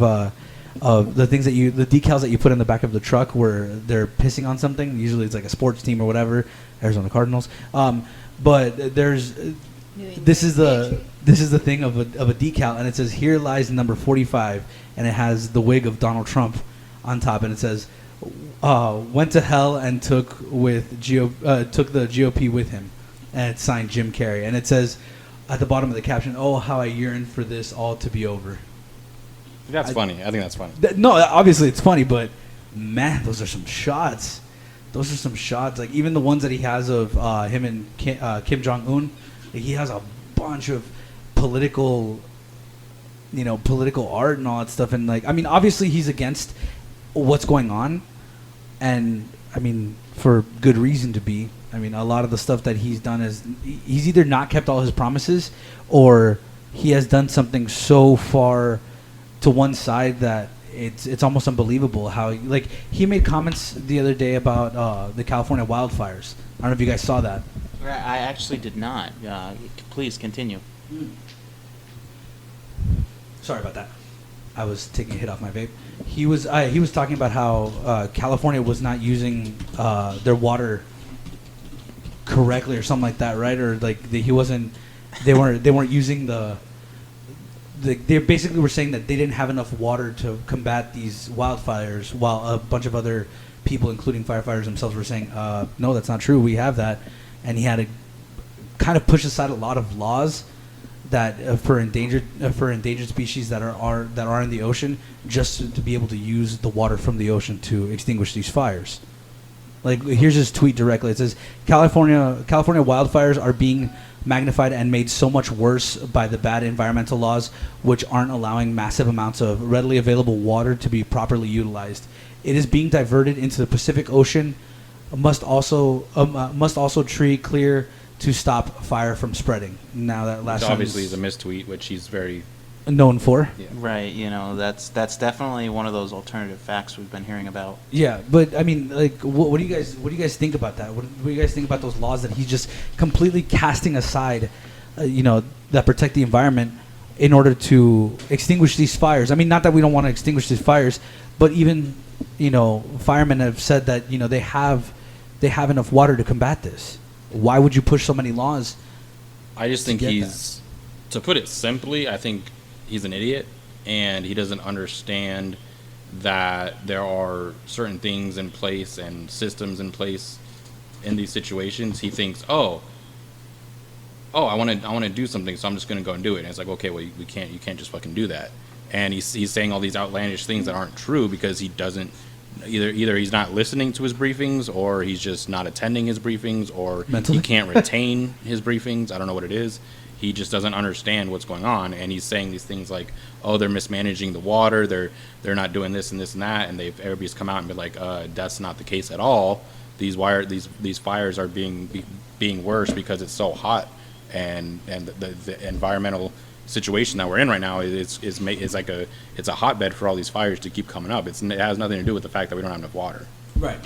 the things that the decals that you put in the back of the truck where they're pissing on something. Usually, it's like a sports team or whatever, Arizona Cardinals. But there's this is the thing of a decal, and it says "Here lies number 45," and it has the wig of Donald Trump on top, and it says. Went to hell and took the GOP with him, and it's signed Jim Carrey, and it says at the bottom of the caption, "Oh, how I yearn for this all to be over." That's funny. I think that's funny. No, obviously it's funny, but man, those are some shots. Those are some shots. Like even the ones that he has of him and Kim Jong-un, like, he has a bunch of political art and all that stuff, and like I mean, obviously he's against what's going on. And, I mean, for good reason to be. I mean, a lot of the stuff that he's done is... He's either not kept all his promises or he has done something so far to one side that it's almost unbelievable how... Like, he made comments the other day about the California wildfires. I don't know if you guys saw that. I actually did not. Please continue. Sorry about that. I was taking a hit off my vape. He was talking about how California was not using their water correctly or something like that, right? Or like they weren't using they basically were saying that they didn't have enough water to combat these wildfires, while a bunch of other people, including firefighters themselves, were saying, no, that's not true. We have that, and he had to kind of push aside a lot of laws that for endangered species that are in the ocean, just to be able to use the water from the ocean to extinguish these fires. Like here's his tweet directly. It says California wildfires are being magnified and made so much worse by the bad environmental laws, which aren't allowing massive amounts of readily available water to be properly utilized. It is being diverted into the Pacific Ocean. Must also tree clear to stop fire from spreading. Now that last Which one obviously is a mistweet, which he's very known for. Yeah. Right, that's definitely one of those alternative facts we've been hearing about. Yeah, but I mean, like, what do you guys think about that? What do you guys think about those laws that he's just completely casting aside, that protect the environment in order to extinguish these fires? I mean, not that we don't want to extinguish these fires, but even firemen have said that they have enough water to combat this. Why would you push so many laws? I just think to put it simply, I think he's an idiot, and he doesn't understand that there are certain things in place and systems in place in these situations. He thinks, I want to do something, so I'm just going to go and do it. And it's like, okay, well, you can't just fucking do that. And he's saying all these outlandish things that aren't true because he doesn't. Either he's not listening to his briefings, or he's just not attending his briefings, or Mentally? he can't retain his briefings. I don't know what it is. He just doesn't understand what's going on, and he's saying these things like, "Oh, they're mismanaging the water. They're not doing this and this and that." And everybody's come out and be like, "That's not the case at all. These fires are being worse because it's so hot, and the environmental situation that we're in right now is a hotbed for all these fires to keep coming up. It has nothing to do with the fact that we don't have enough water." Right.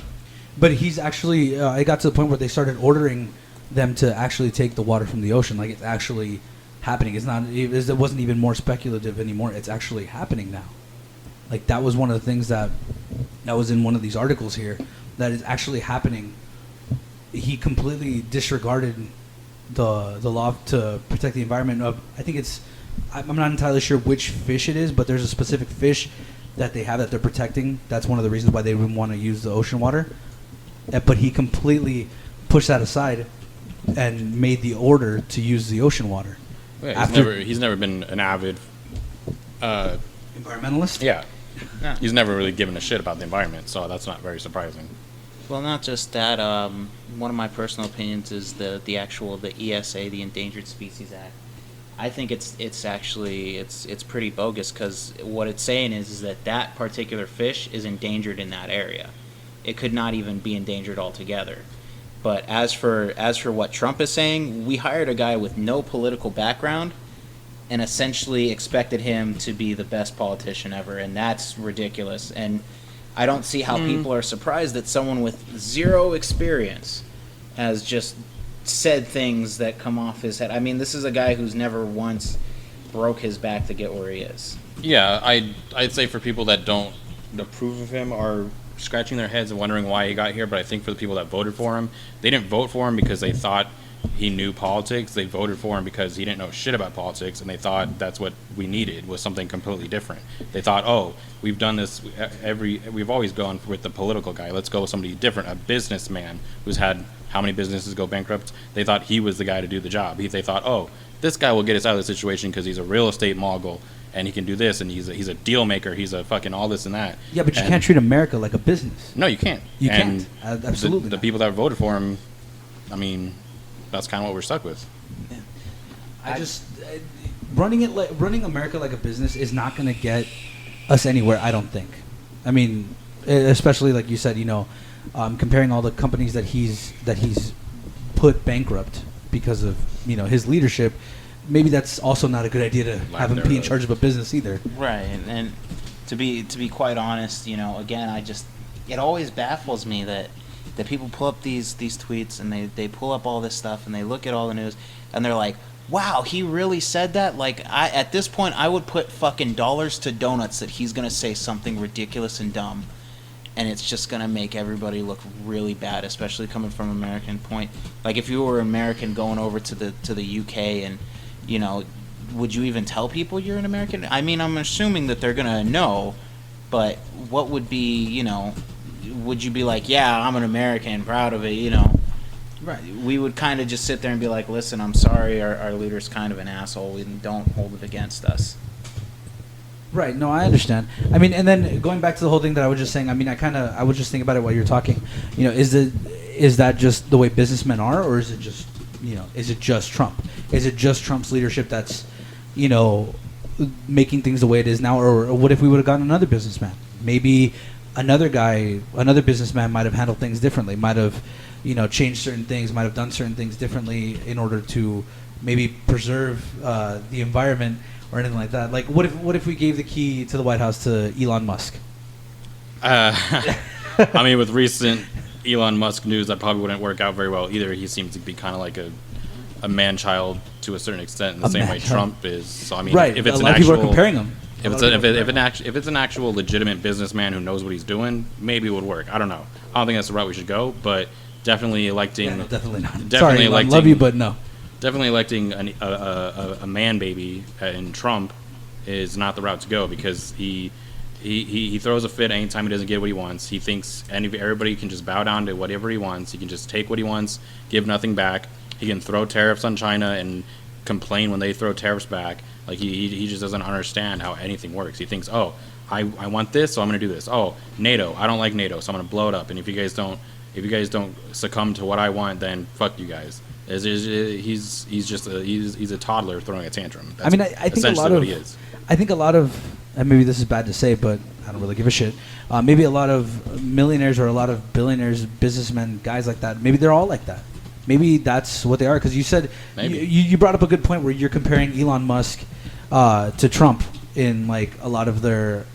But he's actually it got to the point where they started ordering them to actually take the water from the ocean. Like, it's actually happening. It wasn't even more speculative anymore. It's actually happening now. Like, that was one of the things that was in one of these articles here, that is actually happening. He completely disregarded the law to protect the environment. I think I'm not entirely sure which fish it is, but there's a specific fish that they have that they're protecting. That's one of the reasons why they wouldn't want to use the ocean water. But he completely pushed that aside and made the order to use the ocean water. Yeah, he's never been an avid environmentalist. Yeah, he's never really given a shit about the environment, so that's not very surprising. Well, not just that. One of my personal opinions is the ESA, the Endangered Species Act. I think it's actually it's pretty bogus, because what it's saying is that particular fish is endangered in that area. It could not even be endangered altogether. But as for what Trump is saying, we hired a guy with no political background and essentially expected him to be the best politician ever, and that's ridiculous. And I don't see how people are surprised that someone with zero experience has just said things that come off his head. I mean, this is a guy who's never once broke his back to get where he is. Yeah, I'd say for people that don't approve of him are scratching their heads and wondering why he got here, but I think for the people that voted for him, they didn't vote for him because they thought he knew politics. They voted for him because he didn't know shit about politics, and they thought that's what we needed, was something completely different. They thought, oh, we've done this we've always gone with the political guy. Let's go with somebody different, a businessman who's had how many businesses go bankrupt. They thought he was the guy to do the job. They thought, oh, this guy will get us out of the situation because he's a real estate mogul and he can do this, and he's a deal maker. He's a fucking all this and that. Yeah, but you can't treat America like a business. No, you can't. You can't. Absolutely. The people that voted for him, I mean, that's kind of what we're stuck with. Yeah. Running America like a business is not going to get us anywhere, I don't think. I mean, especially like you said, comparing all the companies that he's put bankrupt because of his leadership. Maybe that's also not a good idea to have him be in charge of a business either. Right, and to be quite honest, again, it always baffles me that people pull up these tweets and they pull up all this stuff and they look at all the news and they're like, wow, he really said that? Like, at this point, I would put fucking dollars to donuts that he's going to say something ridiculous and dumb, and it's just going to make everybody look really bad, especially coming from an American point. Like, if you were an American going over to the UK and, would you even tell people you're an American? I mean, I'm assuming that they're going to know, but what would be, would you be like, yeah, I'm an American, proud of it, Right. We would kind of just sit there and be like, listen, I'm sorry, our leader's kind of an asshole. We don't hold it against us. Right. No, I understand. I mean, and then going back to the whole thing that I was just saying, I mean, I was just thinking about it while you were talking. Is that just the way businessmen are, or is it just, is it just Trump? Is it just Trump's leadership that's, making things the way it is now? Or what if we would have gotten another businessman? Maybe another businessman might have handled things differently, might have, changed certain things, might have done certain things differently in order to maybe preserve the environment or anything like that. Like, what if we gave the key to the White House to Elon Musk? I mean, with recent Elon Musk news, that probably wouldn't work out very well either. He seems to be kind of like a man-child to a certain extent, in the same way Trump is. So I mean, right. If it's a lot of people are comparing him. If it's an actual legitimate businessman who knows what he's doing, maybe it would work. I don't know. I don't think that's the route we should go, but definitely electing. Yeah, no, definitely not. Definitely Sorry, electing, I love you, but no. Definitely electing a man baby in Trump is not the route to go, because he throws a fit anytime he doesn't get what he wants. He thinks everybody can just bow down to whatever he wants. He can just take what he wants, give nothing back. He can throw tariffs on China and complain when they throw tariffs back. Like, he just doesn't understand how anything works. He thinks, oh, I want this, so I'm going to do this. Oh, NATO, I don't like NATO, so I'm going to blow it up. And if you guys don't succumb to what I want, then fuck you guys. He's a toddler throwing a tantrum. That's I think a lot of, and maybe this is bad to say, but I don't really give a shit. Maybe a lot of millionaires or a lot of billionaires, businessmen, guys like that, maybe they're all like that. Maybe that's what they are, because you said you brought up a good point where you're comparing Elon Musk to Trump in like a lot of their,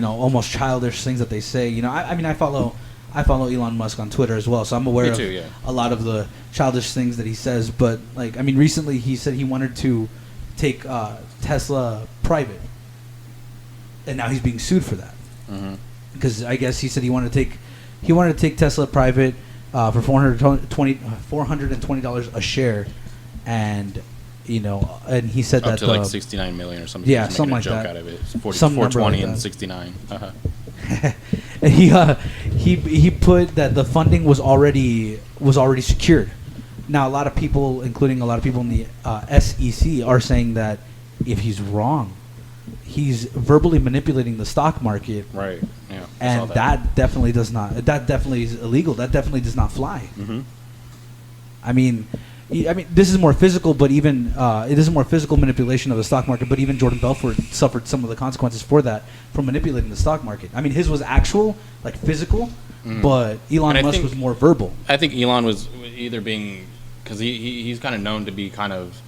almost childish things that they say. I follow Elon Musk on Twitter as well, so I'm aware of a lot of the childish things that he says. But like, I mean, recently he said he wanted to take Tesla private, and now he's being sued for that. Because I guess he said he wanted to take Tesla private for $420 a share, and and he said up that to like 69 million or something. Yeah, He's something making like a joke that. Out of it. It's 420 and 69. And he put that the funding was already secured. Now a lot of people, including a lot of people in the SEC, are saying that if he's wrong, he's verbally manipulating the stock market. Right. Yeah. And that definitely does not. That definitely is illegal. That definitely does not fly. I mean, I mean, this is more physical, but even this is more physical manipulation of the stock market. But even Jordan Belfort suffered some of the consequences for that, from manipulating the stock market. I mean, his was actual, like physical, but Elon Musk was more verbal. I think Elon was either being, because he's kind of known to be kind of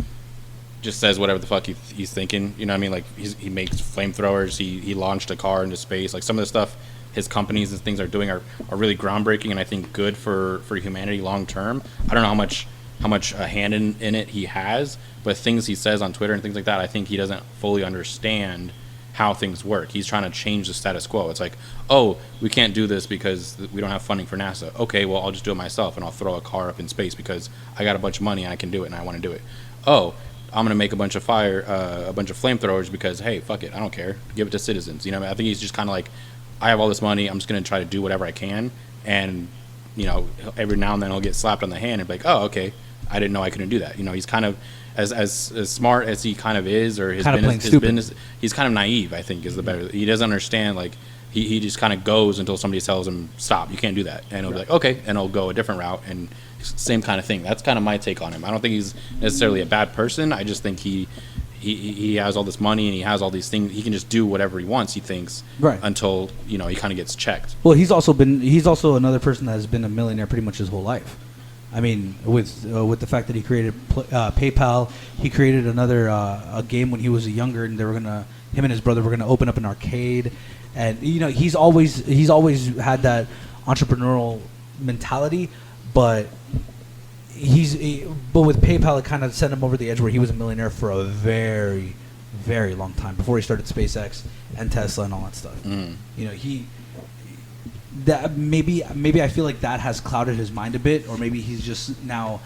just says whatever the fuck he's thinking. You know what I mean? Like he makes flamethrowers. He launched a car into space. Like some of the stuff his companies and things are doing are really groundbreaking and I think good for humanity long term. I don't know how much a hand in it he has, but things he says on Twitter and things like that, I think he doesn't fully understand how things work. He's trying to change the status quo. It's like, oh, we can't do this because we don't have funding for NASA. Okay, well, I'll just do it myself and I'll throw a car up in space because I got a bunch of money and I can do it and I want to do it. Oh, I'm gonna make a bunch of flamethrowers because hey, fuck it, I don't care. Give it to citizens. You know, I think he's just kind of like, I have all this money. I'm just gonna try to do whatever I can, and you know, every now and then he'll get slapped on the hand and be like, oh, okay, I didn't know I couldn't do that. You know, he's kind of as smart as he kind of is, or his business, he's kind of naive. I think is the better. He doesn't understand. Like he just kind of goes until somebody tells him stop. You can't do that, and he'll be like, okay, and he'll go a different route, and same kind of thing. That's kind of my take on him. I don't think he's necessarily a bad person. I just think he has all this money and he has all these things. He can just do whatever he wants. He thinks until he kind of gets checked. Well, he's also another person that has been a millionaire pretty much his whole life. I mean, with the fact that he created PayPal, he created another a game when he was younger, and him and his brother were gonna open up an arcade, and he's always had that entrepreneurial mentality, but with PayPal it kind of sent him over the edge where he was a millionaire for a very, very long time before he started SpaceX and Tesla and all that stuff. That maybe I feel like that has clouded his mind a bit, or maybe he's just now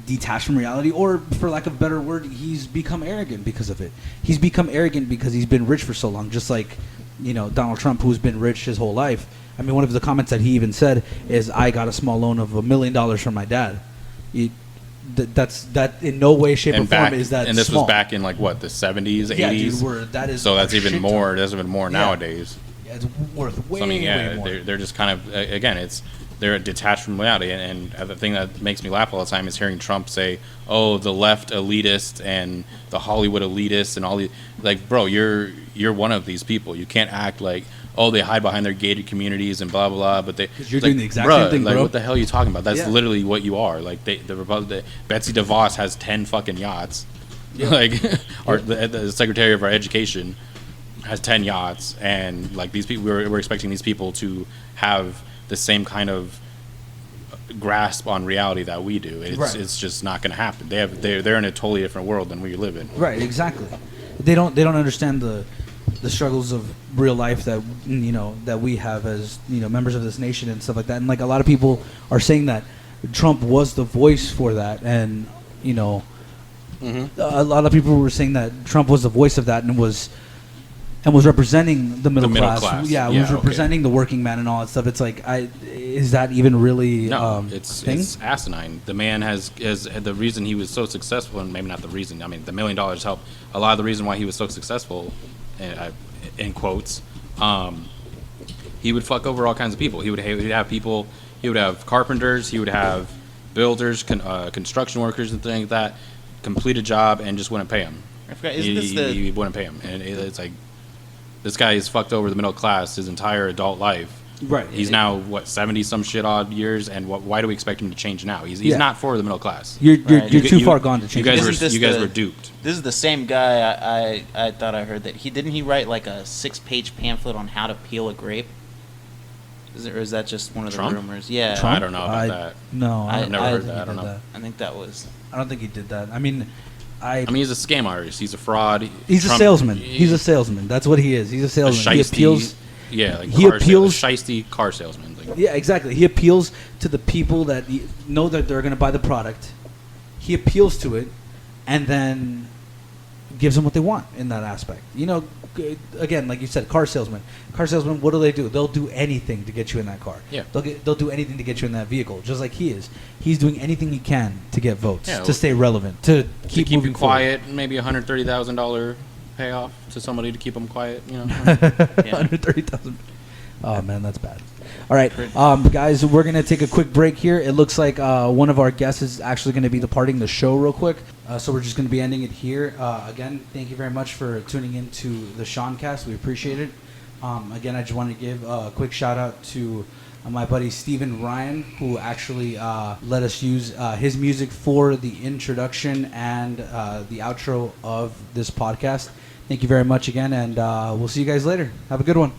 detached from reality, or for lack of a better word, he's become arrogant because of it. He's become arrogant because he's been rich for so long, just like Donald Trump, who's been rich his whole life. I mean, one of the comments that he even said is, I got a small loan of $1 million from my dad. That in no way, shape, or form is that. And this small. was back in like what, the 70s, 80s. Yeah, dude, that is. So that's even more. That's even more nowadays. Yeah, it's worth way, way more. They're just kind of again, they're detached from reality. And the thing that makes me laugh all the time is hearing Trump say, "Oh, the left elitist and the Hollywood elitist and all these." Like, bro, you're one of these people. You can't act like, oh, they hide behind their gated communities and blah blah blah. But you're doing the exact same thing, like, bro. what the hell are you talking about? That's literally what you are. Like, Betsy DeVos has 10 fucking yachts. Yeah. Like, the Secretary of our Education has 10 yachts, and like these people, we're expecting these people to have the same kind of grasp on reality that we do. It's just not going to happen. They're in a totally different world than we live in. Right, exactly. They don't understand the struggles of real life that that we have as members of this nation and stuff like that. And like a lot of people are saying that Trump was the voice for that, and a lot of people were saying that Trump was the voice of that and was representing the middle class. Yeah, was representing the working man and all that stuff. It's like, is that even really it's asinine. The man has the reason he was so successful, and maybe not the reason. I mean, the $1 million helped. A lot of the reason why he was so successful, in quotes, he would fuck over all kinds of people. He would have people. He would have carpenters. He would have builders, construction workers, and things like that. Complete a job and just wouldn't pay him. I forgot. He wouldn't pay him, and it's like, this guy has fucked over the middle class his entire adult life. Right. He's now, what, 70 some shit odd years, and why do we expect him to change now? He's not for the middle class. You're too far gone to change. You guys were duped. This is the same guy I thought I heard that didn't he write like a 6-page pamphlet on how to peel a grape? Is that just one of the rumors? Yeah. Trump? I don't know about that. No, I've never heard that. I don't know. I think that was. I don't think he did that. I mean, he's a scam artist. He's a fraud. He's a salesman. He's a salesman. That's what he is. He's a salesman. He appeals. Yeah, like shiesty car salesman. Like. Yeah, exactly. He appeals to the people that know that they're going to buy the product. He appeals to it, and then gives them what they want in that aspect. Again, like you said, car salesman. Car salesman, what do? They'll do anything to get you in that car. Yeah. They'll do anything to get you in that vehicle, just like he is. He's doing anything he can to get votes, to stay relevant, to keep moving you quiet. Forward. Maybe $130,000 payoff to somebody to keep them quiet. $130,000. Oh man, that's bad. All right, guys, we're gonna take a quick break here. It looks like one of our guests is actually gonna be departing the show real quick, so we're just gonna be ending it here. Again, thank you very much for tuning into the ShawnCast. We appreciate it. Again, I just want to give a quick shout out to my buddy Steven Ryan, who actually let us use his music for the introduction and the outro of this podcast. Thank you very much again, and we'll see you guys later. Have a good one.